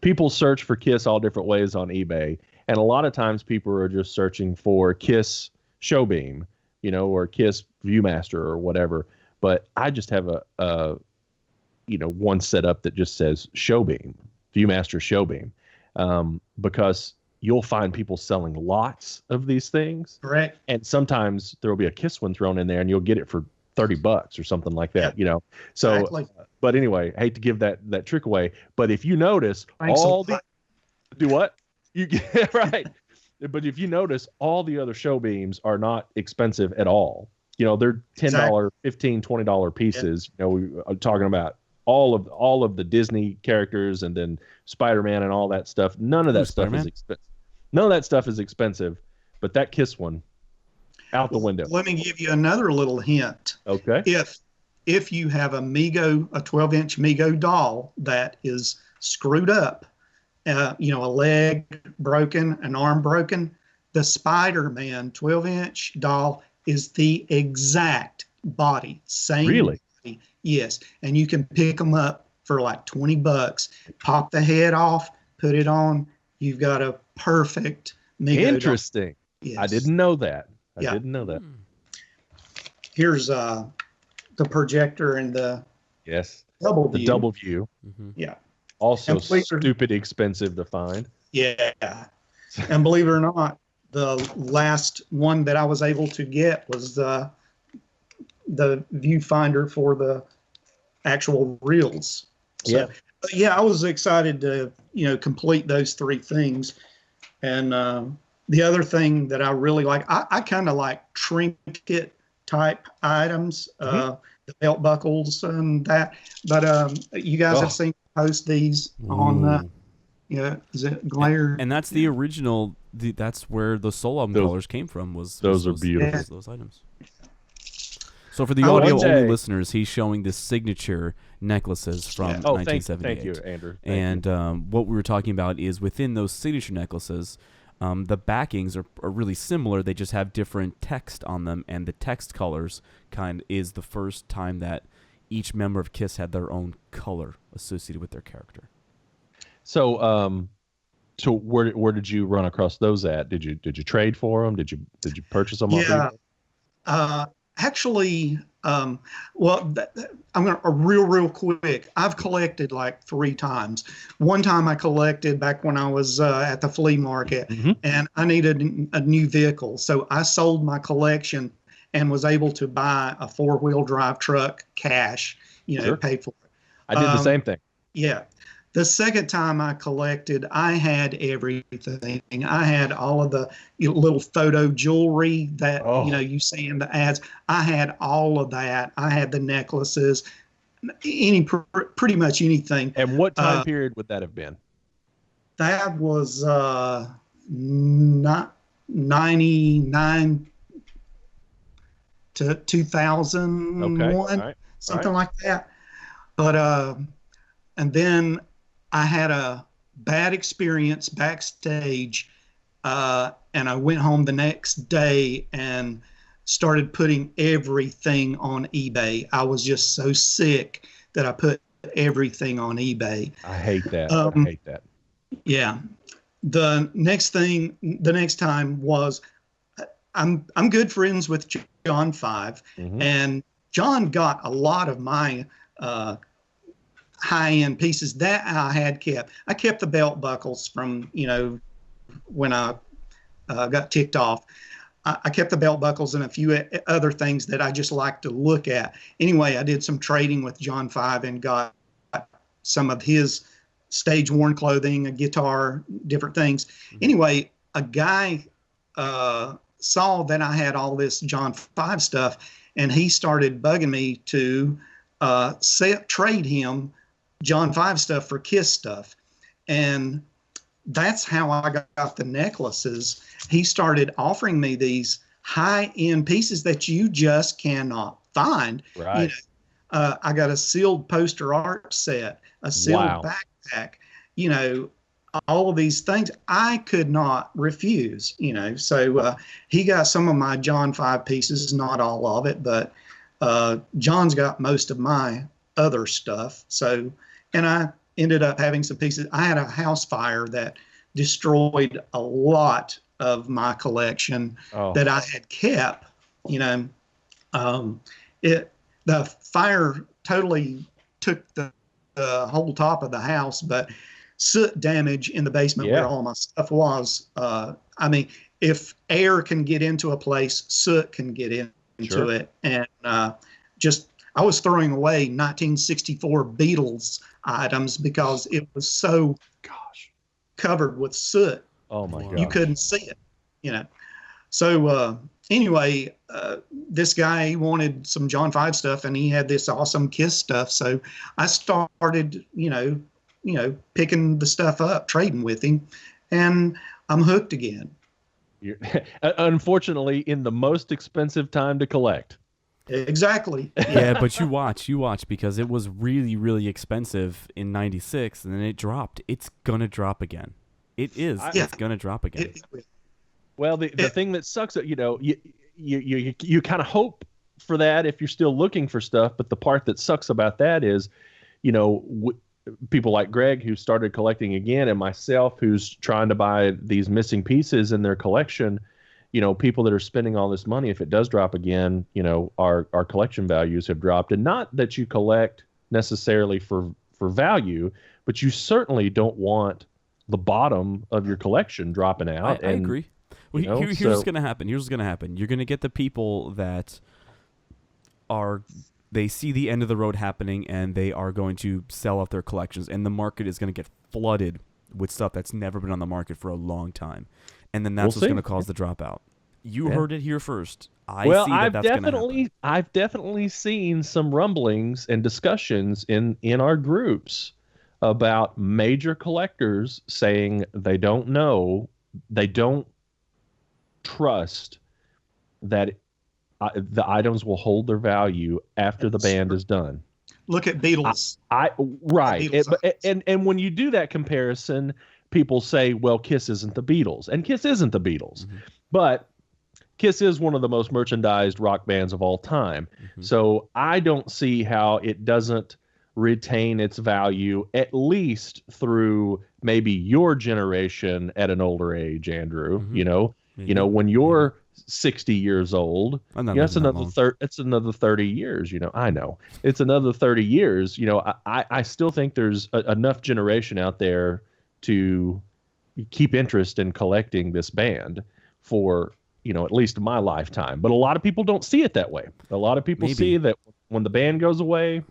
people search for Kiss all different ways on eBay, and a lot of times people are just searching for Kiss show beam, or Kiss Viewmaster or whatever. But I just have a one setup that just says show beam, Viewmaster show beam, because you'll find people selling lots of these things. Correct. And sometimes there will be a Kiss one thrown in there, and you'll get it for $30 or something like that, So, exactly. But anyway, I hate to give that trick away, but if you notice do what? You get right. But if you notice, all the other show beams are not expensive at all. They're $10, $15, $20 pieces. We are talking about all of the Disney characters, and then Spider-Man and all that stuff. None of that stuff is expensive. None of that stuff is expensive, but that Kiss one, out the window. Let me give you another little hint. Okay. If you have a 12-inch Mego doll that is screwed up, a leg broken, an arm broken, the Spider-Man 12-inch doll is the exact body, same. Really? Body. Yes, and you can pick them up for like $20. Pop the head off, put it on. You've got a perfect Mego Interesting. doll. Yes. I didn't know that. I didn't know that. Here's the projector and the double view. The double view. Mm-hmm. Yeah. Also stupid expensive to find. Yeah. And believe it or not, the last one that I was able to get was the viewfinder for the actual reels. So, I was excited to, complete those three things. And the other thing that I really like, I kind of like trinket type items, the belt buckles and that. But you guys have seen me post these on, is it Glare? And that's the original. That's where the soul album colors came from. Those are beautiful. Those items. So for the audio-only listeners, he's showing the signature necklaces from 1978. Thank you, Andrew. What we were talking about is within those signature necklaces, the backings are really similar. They just have different text on them, and the text colors is the first time that each member of Kiss had their own color associated with their character. So, where did you run across those at? Did you trade for them? Did you purchase them? Yeah. Actually, I'm going to real quick. I've collected like 3 times. One time I collected back when I was at the flea market, and I needed a new vehicle. So I sold my collection and was able to buy a 4-wheel drive truck cash, paid for it. I did the same thing. Yeah. The second time I collected, I had everything. I had all of the little photo jewelry that you see in the ads. I had all of that. I had the necklaces, pretty much anything. And what time period would that have been? That was not 99 to 2001, something like that. But and then I had a bad experience backstage, and I went home the next day, and started putting everything on eBay. I was just so sick that I put everything on eBay. I hate that. I hate that. Yeah. The next time was I'm good friends with John 5, and John got a lot of my high-end pieces that I had kept. I kept the belt buckles from, when I got ticked off. I kept the belt buckles and a few other things that I just like to look at. Anyway, I did some trading with John 5 and got some of his stage-worn clothing, a guitar, different things. Anyway, a guy saw that I had all this John 5 stuff, and he started bugging me to trade him John 5 stuff for Kiss stuff. And that's how I got the necklaces. He started offering me these high-end pieces that you just cannot find. Right. I got a sealed poster art set, a sealed backpack, all of these things I could not refuse, So he got some of my John 5 pieces, not all of it, but John's got most of my other stuff. So, and I ended up having some pieces. I had a house fire that destroyed a lot of my collection that I had kept. The fire totally took the whole top of the house, but soot damage in the basement where all my stuff was. If air can get into a place, soot can get into it. And I was throwing away 1964 Beatles items because it was so covered with soot. Oh my God. You couldn't see it, So anyway, this guy wanted some John 5 stuff, and he had this awesome Kiss stuff. So I started, picking the stuff up, trading with him, and I'm hooked again. Unfortunately, in the most expensive time to collect. Exactly. Yeah, but you watch, because it was really, really expensive in '96, and then it dropped. It's gonna drop again. It is. It's gonna drop again. Well, the thing that sucks, you kind of hope for that if you're still looking for stuff, but the part that sucks about that is, people like Greg who started collecting again, and myself who's trying to buy these missing pieces in their collection. People that are spending all this money, if it does drop again, our collection values have dropped. And not that you collect necessarily for value, but you certainly don't want the bottom of your collection dropping out. I agree. Well, here's what's going to happen. Here's what's going to happen. You're going to get the people that they see the end of the road happening, and they are going to sell off their collections, and the market is going to get flooded with stuff that's never been on the market for a long time. And then that's what's going to cause the dropout. You heard it here first. That's going to happen. I've definitely seen some rumblings and discussions in our groups about major collectors saying they don't know, they don't trust that the items will hold their value after the band is done. Look at Beatles. Right. And when you do that comparison, people say, well, Kiss isn't the Beatles. And Kiss isn't the Beatles. Mm-hmm. But Kiss is one of the most merchandised rock bands of all time. Mm-hmm. So I don't see how it doesn't retain its value, at least through maybe your generation at an older age, Andrew. Mm-hmm. When you're 60 years old, it's another 30 years. I know it's another 30 years. I still think there's enough generation out there to keep interest in collecting this band for, at least my lifetime. But a lot of people don't see it that way. A lot of people see that when the band goes away,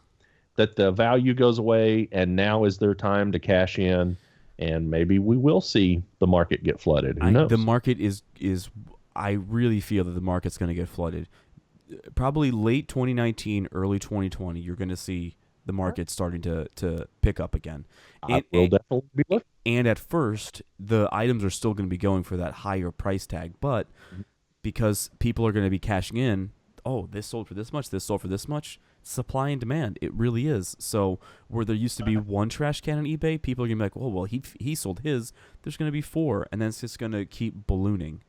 that the value goes away, and now is their time to cash in, and maybe we will see the market get flooded. Who knows? The market is I really feel that the market's going to get flooded. Probably late 2019, early 2020, you're going to see the market starting to pick up again. It will definitely be looking. And at first, the items are still going to be going for that higher price tag, but because people are going to be cashing in, this sold for this much, this sold for this much, supply and demand, it really is. So where there used to be one trash can on eBay, people are going to be like, he sold his, there's going to be 4, and then it's just going to keep ballooning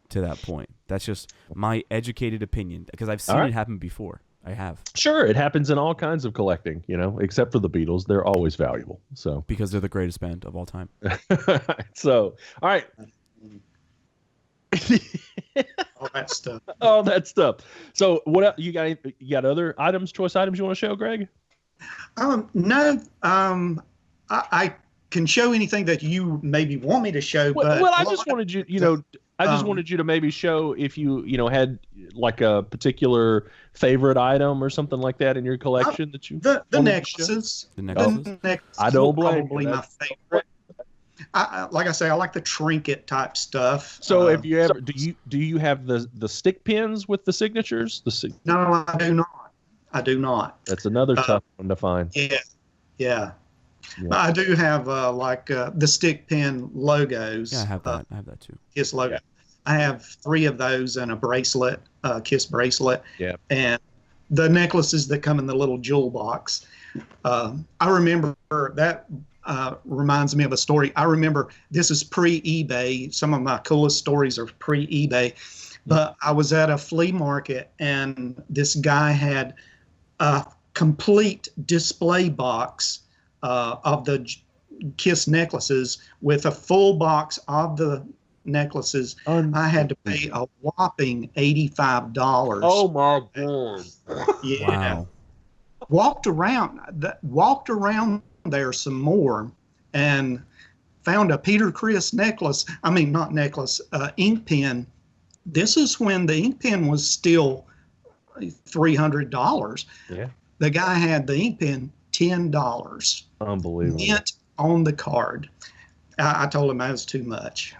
to that point. That's just my educated opinion because I've seen it happen before. I have. Sure, it happens in all kinds of collecting, except for the Beatles. They're always valuable. So because they're the greatest band of all time. So, all right. All that stuff. All that stuff. So, what else, you got other choice items you want to show, Greg? No. I can show anything that you maybe want me to show. But I just wanted you, I just wanted you to maybe show if you, had like a particular favorite item or something like that in your collection that you. The necklaces. The necklaces. I don't blame probably you. my favorite. Like I say, I like the trinket type stuff. So, if you ever do you have the stick pins with the signatures? No, I do not. I do not. That's another tough one to find. Yeah. I do have the stick pin logos. Yeah, I have that. I have that too. Kiss logo. Yeah. I have 3 of those and a bracelet, Kiss bracelet. Yeah. And the necklaces that come in the little jewel box. I remember that reminds me of a story. I remember this is pre-eBay. Some of my coolest stories are pre-eBay. But I was at a flea market and this guy had a complete display box of the Kiss necklaces with a full box of the necklaces. I had to pay a whopping $85. Oh my God. Yeah. Wow. Walked around there some more and found a Peter Criss necklace. I mean, not necklace, ink pen. This is when the ink pen was still $300. Yeah. The guy had the ink pen $10. Unbelievable. Mint on the card. I told him that was too much.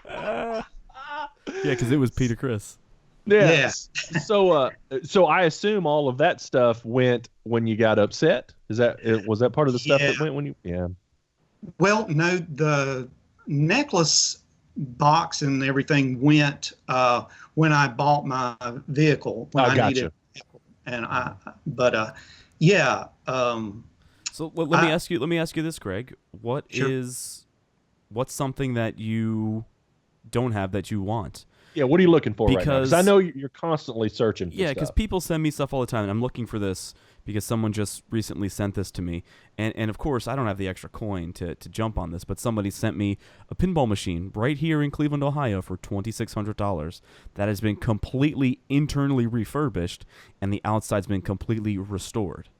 Yeah, because it was Peter Criss. Yes. So I assume all of that stuff went when you got upset. Was that part of the stuff that went when you? Yeah. Well, no, the necklace box and everything went when I bought my vehicle. When I gotcha. needed a vehicle. And yeah. So let me ask you this, Greg. Sure. What's something that you don't have that you want? Yeah, what are you looking for right now? Because I know you're constantly searching for because stuff. people send me stuff all the time, and I'm looking for this because someone just recently sent this to me. And of course, I don't have the extra coin to jump on this, but somebody sent me a pinball machine right here in Cleveland, Ohio for $2,600 that has been completely internally refurbished, and the outside's been completely restored.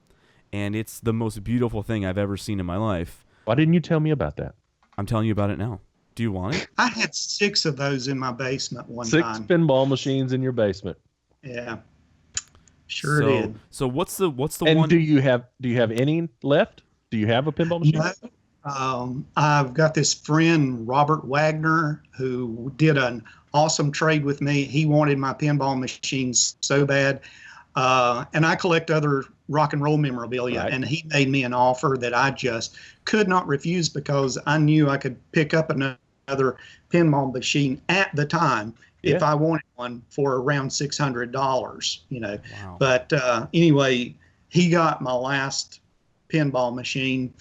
And it's the most beautiful thing I've ever seen in my life. Why didn't you tell me about that? I'm telling you about it now. Do you want it? I had 6 of those in my basement one time. 6 pinball machines in your basement. Yeah. Sure did. So what's the And one? do you have any left? Do you have a pinball machine? No. I've got this friend, Robert Wagner, who did an awesome trade with me. He wanted my pinball machines so bad. And I collect other rock and roll memorabilia, right. And he made me an offer that I just could not refuse because I knew I could pick up another pinball machine at the time if I wanted one for around $600, Wow. But anyway, he got my last pinball machine,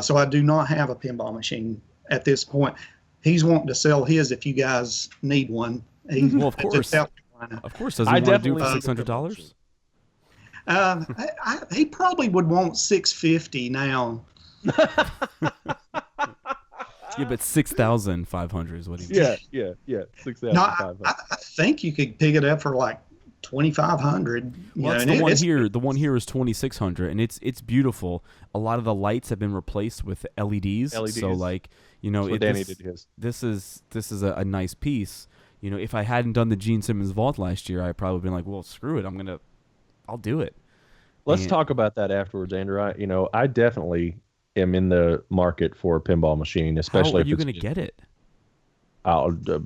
so I do not have a pinball machine at this point. He's wanting to sell his if you guys need one. Well, of course. Of course, does he want to do for $600? He probably would want $650 now. Yeah, but 6,500 is what he wants. Yeah. 6,500. No, I think you could pick it up for like 2,500. Well, that's the one here. The one here is 2,600, and it's beautiful. A lot of the lights have been replaced with LEDs. So like, That's what Danny did his. This is a nice piece. If I hadn't done the Gene Simmons vault last year, I'd probably been like, well, screw it. I'll do it. Let's talk about that afterwards, Andrew. I definitely am in the market for a pinball machine, especially How are if you it's going to get it?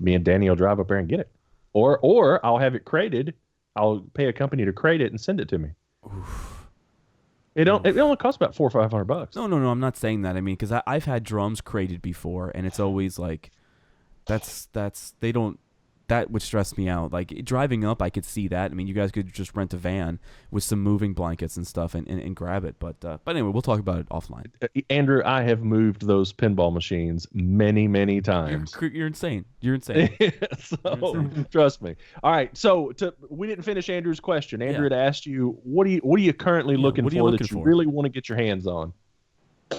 Me and Danny will drive up there and get it, or I'll have it crated. I'll pay a company to crate it and send it to me. Oof. It only costs about $400 or $500. No. I'm not saying that. I mean, because I've had drums crated before, and it's always like, they don't that would stress me out. Like driving up, I could see that. I mean, you guys could just rent a van with some moving blankets and stuff and grab it. But anyway, we'll talk about it offline. Andrew, I have moved those pinball machines many, many times. You're insane. You're insane. So trust me. All right. So we didn't finish Andrew's question. Andrew had asked you, what are you currently looking for that you really want to get your hands on?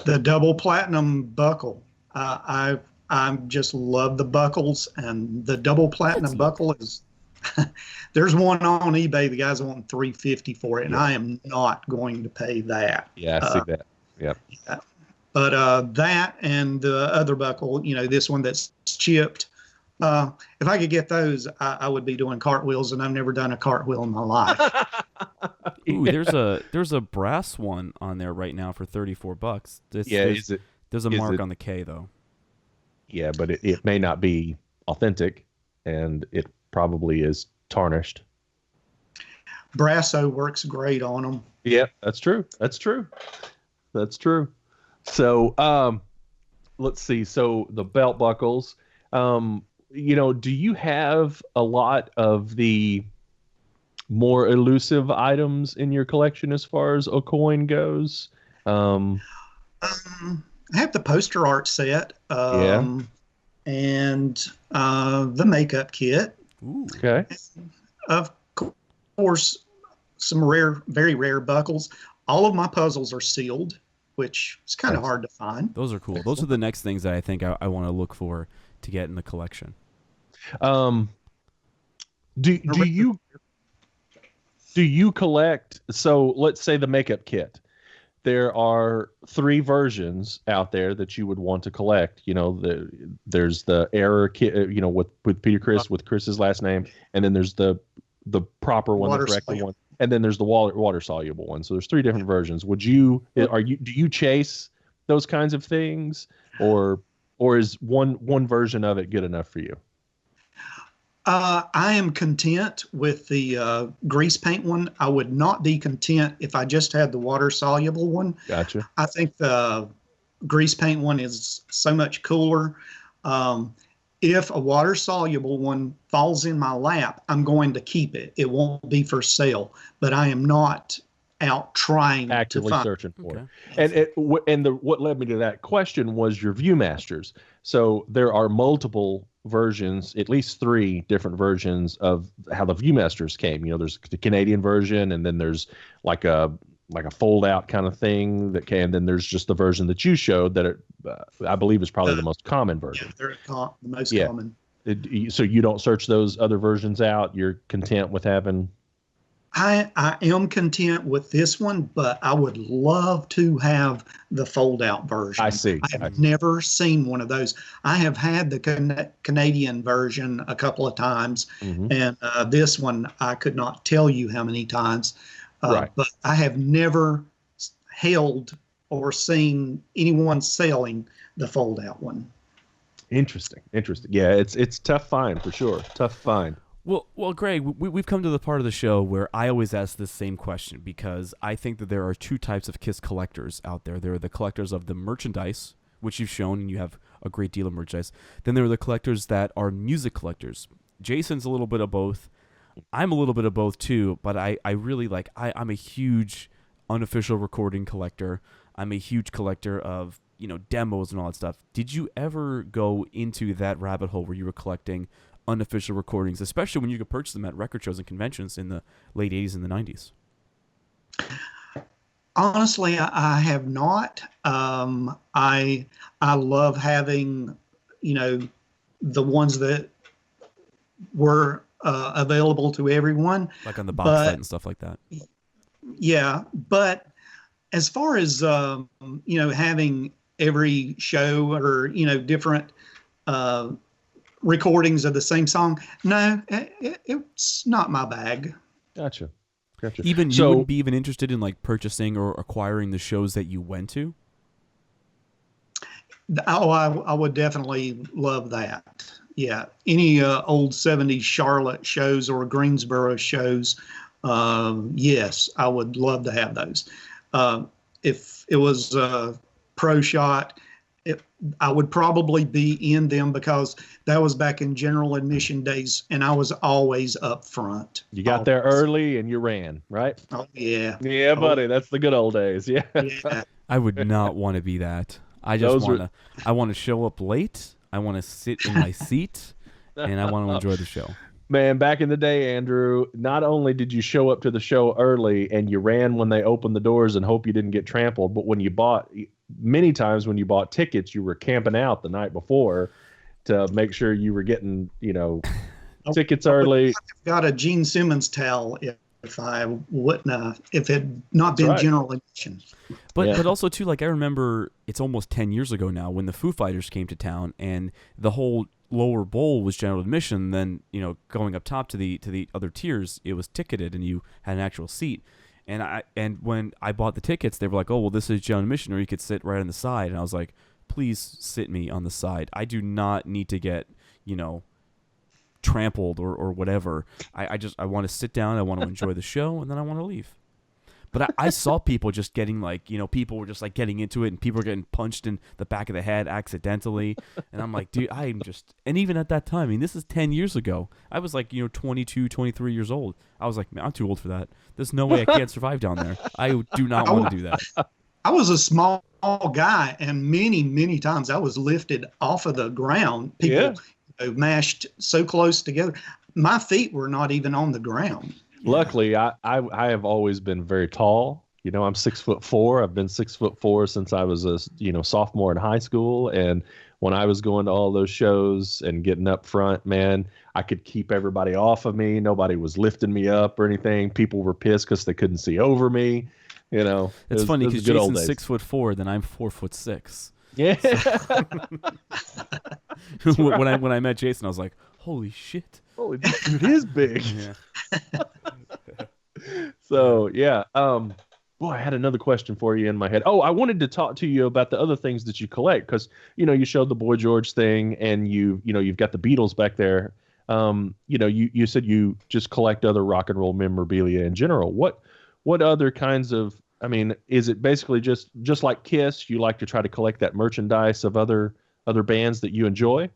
The double platinum buckle. I just love the buckles, and the double platinum buckle is. There's one on eBay. The guy's wanting $350 for it, and I am not going to pay that. Yeah, I see that. Yep. Yeah. But that and the other buckle, this one that's chipped. If I could get those, I would be doing cartwheels, and I've never done a cartwheel in my life. Ooh, there's a brass one on there right now for $34. There's a mark on the K though. Yeah, but it may not be authentic, and it probably is tarnished. Brasso works great on them. Yeah, that's true. So, let's see. So the belt buckles, do you have a lot of the more elusive items in your collection as far as a coin goes? I have the poster art set, and the makeup kit. Ooh. Okay. Of course, some very rare buckles. All of my puzzles are sealed, which is kind of hard to find. Those are cool. Those are the next things that I think I want to look for to get in the collection. Do you collect? So let's say the makeup kit. There are 3 versions out there that you would want to collect. There's the error kit, with Peter Criss, with Chris's last name, and then there's the proper one, the correct one, and then there's the water soluble one. So there's 3 different versions. Do you chase those kinds of things, or is one version of it good enough for you? I am content with the grease paint one. I would not be content if I just had the water soluble one. Gotcha. I think the grease paint one is so much cooler. If a water soluble one falls in my lap, I'm going to keep it. It won't be for sale, but I am not out trying actively to find. searching for it. And what led me to that question was your Viewmasters. So there are multiple versions, at least 3 different versions of how the Viewmasters came. There's the Canadian version, and then there's like a fold out kind of thing that came. And then there's just the version that you showed that I believe is probably the most common version. Yeah, they're the most common. So you don't search those other versions out. You're content with having. I am content with this one, but I would love to have the fold-out version. I see. I have never seen one of those. I have had the Canadian version a couple of times, and this one I could not tell you how many times. But I have never held or seen anyone selling the fold-out one. Interesting. Yeah, it's tough find for sure. Tough find. Well, Greg, we've come to the part of the show where I always ask this same question because I think that there are 2 types of KISS collectors out there. There are the collectors of the merchandise, which you've shown, and you have a great deal of merchandise. Then there are the collectors that are music collectors. Jason's a little bit of both. I'm a little bit of both too, but I really I'm a huge unofficial recording collector. I'm a huge collector of, demos and all that stuff. Did you ever go into that rabbit hole where you were collecting unofficial recordings, especially when you could purchase them at record shows and conventions in the late 80s and the 90s? Honestly, I have not. I love having, the ones that were available to everyone. Like on the box set and stuff like that. Yeah, but as far as, having every show or, different recordings of the same song, no, it's not my bag. Gotcha. Even you wouldn't be even interested in purchasing or acquiring the shows that you went to? Oh, I would definitely love that. Yeah, any old 70s Charlotte shows or Greensboro shows, yes, I would love to have those. If it was Pro Shot I would probably be in them because that was back in general admission days, and I was always up front. You got there Always. early and you ran, right? Oh yeah. Yeah, Oh, buddy. That's the good old days. Yeah. yeah. I would not want to be that. I just I want to show up late. I want to sit in my seat, and I want to enjoy the show. Man, back in the day, Andrew, not only did you show up to the show early and you ran when they opened the doors and hope you didn't get trampled, but many times when you bought tickets, you were camping out the night before to make sure you were getting, tickets early. I've got a Gene Simmons towel if I wouldn't if it had not been general admission. But also too, like I remember it's almost 10 years ago now when the Foo Fighters came to town and the whole lower bowl was general admission. Then going up top to the other tiers, it was ticketed and you had an actual seat. And when I bought the tickets, they were like, "Oh, well, this is general admission, or you could sit right on the side." And I was like, "Please sit me on the side. I do not need to get trampled or whatever. I want to sit down. I want to enjoy the show, and then I want to leave." But I saw people just getting people were just like getting into it, and people were getting punched in the back of the head accidentally. And I'm like, dude, and even at that time, I mean, this is 10 years ago. I was like, 22, 23 years old. I was like, man, I'm too old for that. There's no way I can't survive down there. I do not want to do that. I was a small guy, and many, many times I was lifted off of the ground. People mashed so close together. My feet were not even on the ground. Luckily, I have always been very tall. I'm 6'4". I've been 6'4" since I was a sophomore in high school. And when I was going to all those shows and getting up front, man, I could keep everybody off of me. Nobody was lifting me up or anything. People were pissed because they couldn't see over me. It's funny because Jason's 6'4", then I'm 4'6". Yeah. So, when I met Jason, I was like, "Holy shit! Holy, this dude is big." Yeah. So yeah, boy, I had another question for you in my head. Oh, I wanted to talk to you about the other things that you collect because you showed the Boy George thing, and you've got the Beatles back there. You said you just collect other rock and roll memorabilia in general. What other kinds of? I mean, is it basically just like Kiss? You like to try to collect that merchandise of other bands that you enjoy?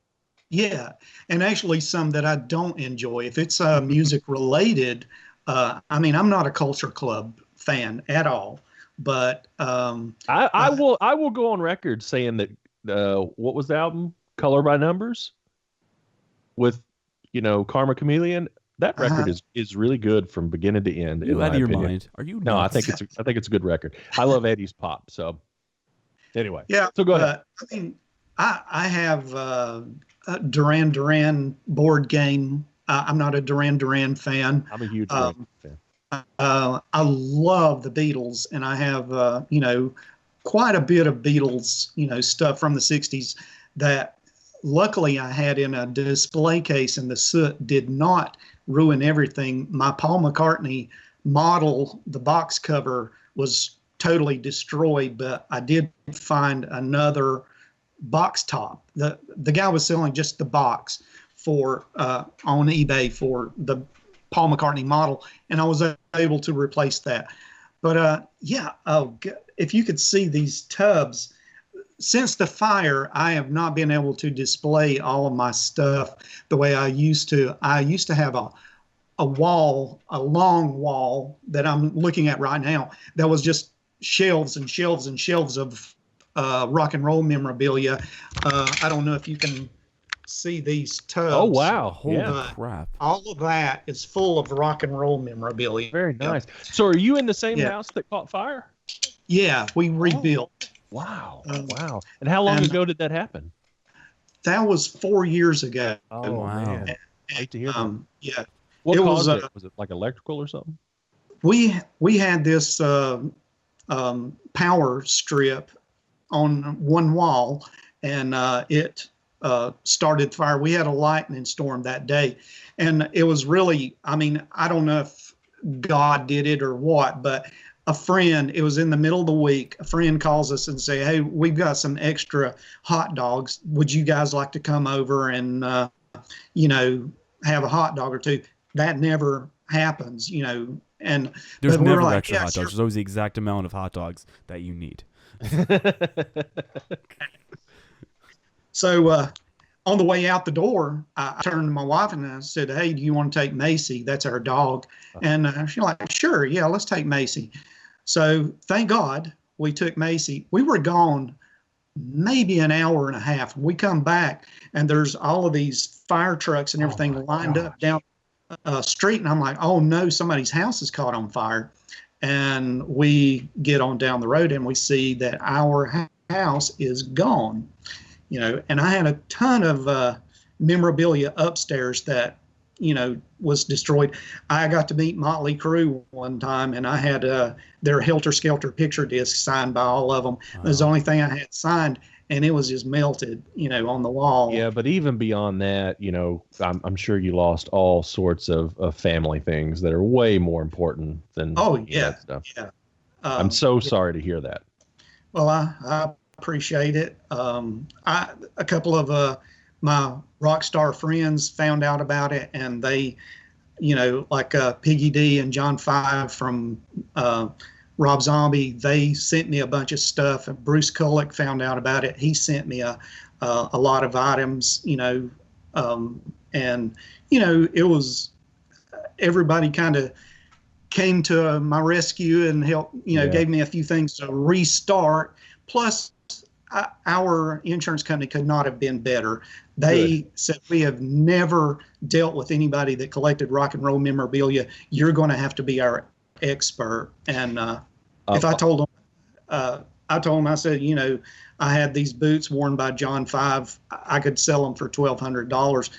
Yeah, and actually some that I don't enjoy. If it's music related, I mean, I'm not a Culture Club fan at all. But I will go on record saying that what was the album? Color by Numbers with Karma Chameleon. That record is really good from beginning to end. Are you out of your mind? Are you? No, nuts? I think it's a good record. I love Eddie's pop. So anyway, yeah. So go ahead. I mean, I have a Duran Duran board game. I'm not a Duran Duran fan. I'm a huge fan. I love the Beatles, and I have quite a bit of Beatles stuff from the '60s that luckily I had in a display case, and the soot did not ruin everything. My Paul McCartney model, the box cover, was totally destroyed, but I did find another box top. The guy was selling just the box for on eBay for the Paul McCartney model, and I was able to replace that. But if you could see these tubs, since the fire, I have not been able to display all of my stuff the way I used to. I used to have a long wall that I'm looking at right now that was just shelves and shelves and shelves of rock and roll memorabilia. I don't know if you can see these tubs. Oh, wow. Holy crap. All of that is full of rock and roll memorabilia. Very nice. So are you in the same house that caught fire? Yeah, we rebuilt. Wow. Wow. And how long ago did that happen? That was 4 years ago. Oh, wow. Man. I hate to hear that. Yeah. What caused it? Was it like electrical or something? We had this power strip on one wall, and it started fire. We had a lightning storm that day, and it was really, I mean, I don't know if God did it or what, but a friend, it was in the middle of the week, a friend calls us and say, "Hey, we've got some extra hot dogs. Would you guys like to come over and, have a hot dog or two?" That never happens, and there's never like, extra hot dogs. There's always the exact amount of hot dogs that you need. So on the way out the door, I turned to my wife and I said, "Hey, do you want to take Macy? That's our dog." And she's like, "Sure, yeah, let's take Macy." So thank God we took Macy. We were gone maybe an hour and a half. We come back and there's all of these fire trucks and everything lined up down street. And I'm like, oh no, somebody's house is caught on fire. And we get on down the road and we see that our house is gone. And I had a ton of memorabilia upstairs that, was destroyed. I got to meet Motley Crue one time, and I had their Helter Skelter picture disc signed by all of them. It was the only thing I had signed, and it was just melted, on the wall. Yeah, but even beyond that, I'm sure you lost all sorts of family things that are way more important than that stuff. Yeah. I'm so sorry to hear that. Well, I appreciate it. A couple of my rock star friends found out about it, and they, like Piggy D and John Five from Rob Zombie, they sent me a bunch of stuff. And Bruce Kulick found out about it. He sent me a lot of items, and it was everybody kind of came to my rescue and helped, gave me a few things to restart. Plus, our insurance company could not have been better. They said, "We have never dealt with anybody that collected rock and roll memorabilia. You're going to have to be our expert." And if I told them, I said, I had these boots worn by John Five. I could sell them for $1,200.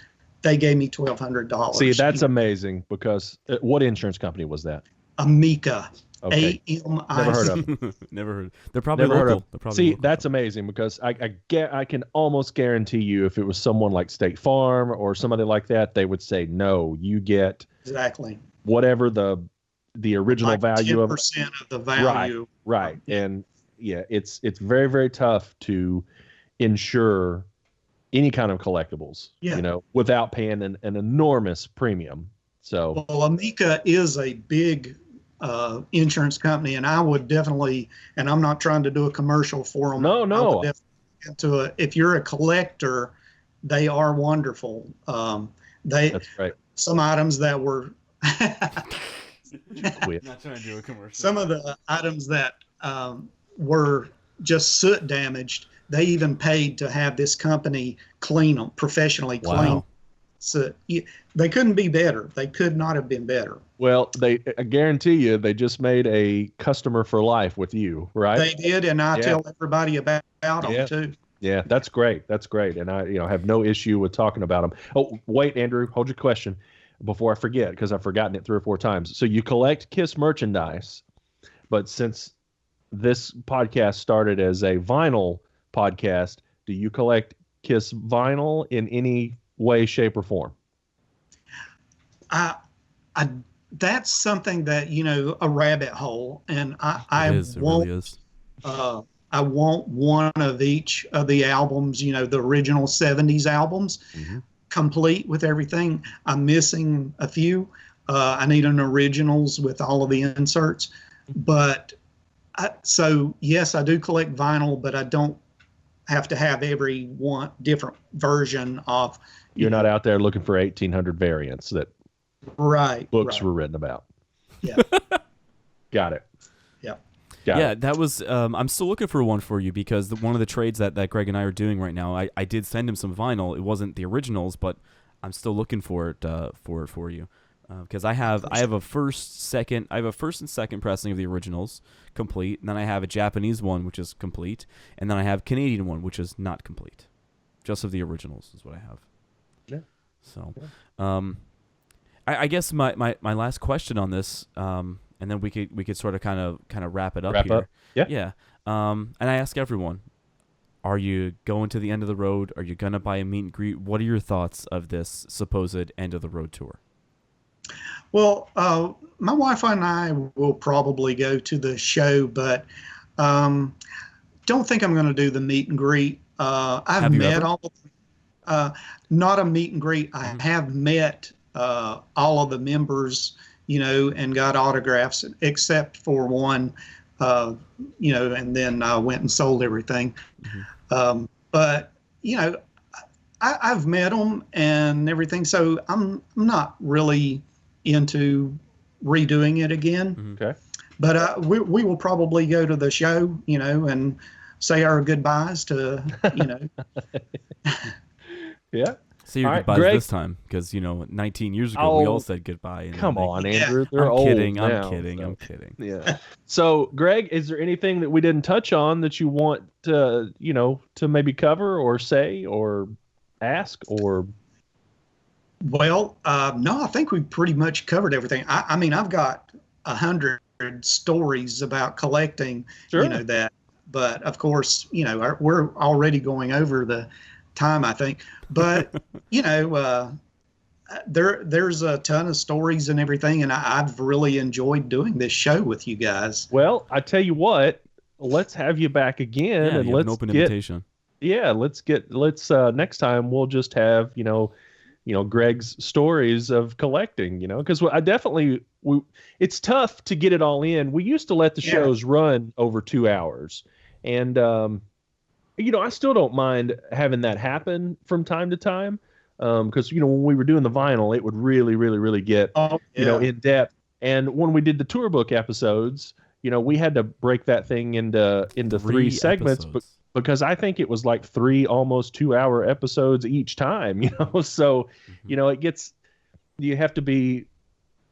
They gave me $1,200. See, that's amazing, because what insurance company was that? Amica. Okay. AMIC. Never heard of. Never heard. They're probably Never heard local. of. They're probably See, local. that's amazing, because I can almost guarantee you, if it was someone like State Farm or somebody like that, they would say, no, you get Exactly. whatever the original Like value 10% of of the value. Right. And yeah, it's very, very tough to insure any kind of collectibles, without paying an enormous premium. So, well, Amica is a big insurance company, and I would definitely, and I'm not trying to do a commercial for them. No. If you're a collector, they are wonderful. That's right. Some items that were Quit. Not trying to do a commercial. Some of the items that were just soot damaged, they even paid to have this company clean them, professionally clean. Wow. So they couldn't be better. They could not have been better. Well, I guarantee you, they just made a customer for life with you, right? They did, and I tell everybody about them too. Yeah, that's great. That's great, and I, have no issue with talking about them. Oh, wait, Andrew, hold your question before I forget, because I've forgotten it 3 or 4 times. So you collect KISS merchandise, but since this podcast started as a vinyl podcast, do you collect KISS vinyl in any way, shape, or form? That's something that, a rabbit hole, and I really is. I want one of each of the albums, the original 70s albums, complete with everything. I'm missing a few. I need an originals with all of the inserts. But so yes, I do collect vinyl, but I don't have to have every one different version of. You're not out there looking for 1800 variants that books were written about. Yeah. Got it. Yeah, that was. I'm still looking for one for you, because one of the trades that Greg and I are doing right now, I did send him some vinyl. It wasn't the originals, but I'm still looking for it for you, because I have a first and second pressing of the originals complete, and then I have a Japanese one which is complete, and then I have Canadian one which is not complete, just of the originals is what I have. Yeah. So, I guess my last question on this. And then we could sort of kind of wrap it up here. Yeah. And I ask everyone, are you going to the end of the road? Are you gonna buy a meet and greet? What are your thoughts of this supposed end of the road tour? Well, my wife and I will probably go to the show, but don't think I'm going to do the meet and greet. I've met all of them. Not a meet and greet. I have met all of the members, and got autographs, except for one, and then I went and sold everything. But you know, I've met them and everything, so I'm not really into redoing it again. Okay. But we will probably go to the show, you know, and say our goodbyes to, you know. Yeah. Say your All right, goodbyes Greg. this time, because 19 years ago we Oh, all said goodbye. And Come then on, Yeah. Andrew. They're I'm old kidding. now, I'm kidding. so. I'm kidding. Yeah. So, Greg, is there anything that we didn't touch on that you want to, to maybe cover or say or ask or? Well, no, I think we pretty much covered everything. I mean, I've got 100 stories about collecting, Sure. you know, that, but of course, you know, we're already going over the time, I think. But, you know, there's a ton of stories and everything, and I've really enjoyed doing this show with you guys. Well, I tell you what, let's have you back again, Yeah, and you have let's an open get. invitation. Yeah, let's next time we'll just have Greg's stories of collecting, because it's tough to get it all in. We used to let the shows run over 2 hours, and I still don't mind having that happen from time to time, because when we were doing the vinyl, it would really, really, really get in depth. And when we did the tour book episodes, we had to break that thing into three segments, because I think it was like 3 almost 2 hour episodes each time, so, it gets, you have to be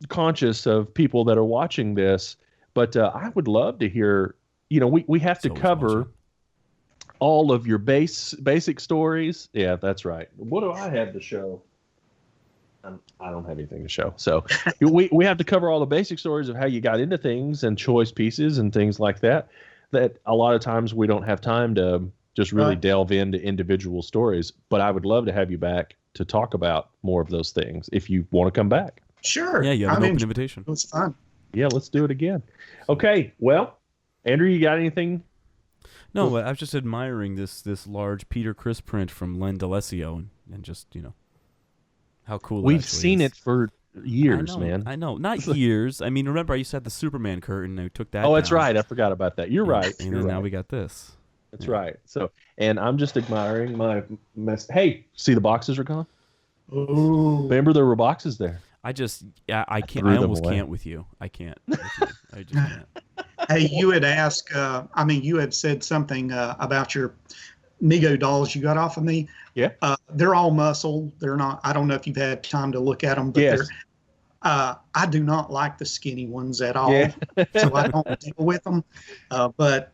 conscious of people that are watching this, but I would love to hear, we have to cover all of your basic stories. Yeah, that's right. What do I have to show? I don't have anything to show. So we have to cover all the basic stories of how you got into things and choice pieces and things like that a lot of times we don't have time to just really delve into individual stories. But I would love to have you back to talk about more of those things if you want to come back. Sure. Yeah, you have an open invitation. It was fun. Yeah, let's do it again. Okay, well, Andrew, you got anything? No, I was just admiring this large Peter Criss print from Len D'Alessio and just, how cool We've it actually seen is. it for years, man. I know. Not years. I mean, remember I used to have the Superman curtain and I took that Oh, that's down. right. I forgot about that. You're right. And then now we got this. That's right. So, and I'm just admiring my mess. Hey, see the boxes are gone? Ooh. Remember there were boxes there. I can't. Threw I them almost away. can't with you. I can't. With you. I just can't. Hey, you had asked, you had said something about your Mego dolls you got off of me. Yeah. They're all muscle. They're not, I don't know if you've had time to look at them, but Yes. I do not like the skinny ones at all. Yeah. So I don't deal with them. But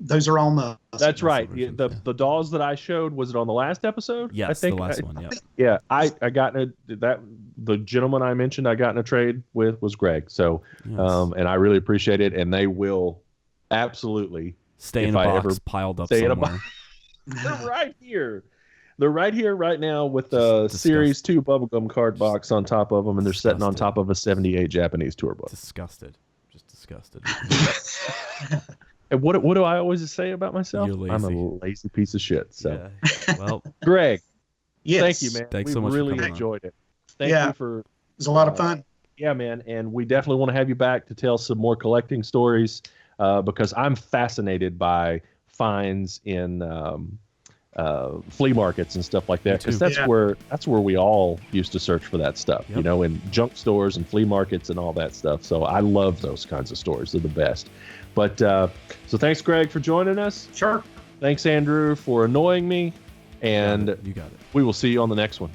those are all muscle. That's right. version, The dolls that I showed, was it on the last episode? Yes, I think the last one. Yeah. Yeah, I got the gentleman I mentioned I got in a trade with was Greg. So, Yes. and I really appreciate it, and they will absolutely Stay if in a I box ever piled up stay in a somewhere. They're right here. They're right here right now with a Just Series 2 bubblegum card box on top of them, and they're sitting on Disgusted. top of a 78 Japanese tour book. Disgusted. Just disgusted. And what do I always say about myself? You're I'm a lazy. lazy piece of shit. So, Yeah. Well, Greg, Yes. thank you, man. Thanks we so much for really coming on. enjoyed it. Thank Yeah. you for It was a lot of fun. Yeah, man, and we definitely want to have you back to tell some more collecting stories, because I'm fascinated by finds in flea markets and stuff like that, because Me that's too. where we all used to search for that stuff, Yep. in junk stores and flea markets and all that stuff. So I love those kinds of stores; they're the best. But so thanks, Greg, for joining us. Sure. Thanks, Andrew, for annoying me, and you got it. we will see you on the next one.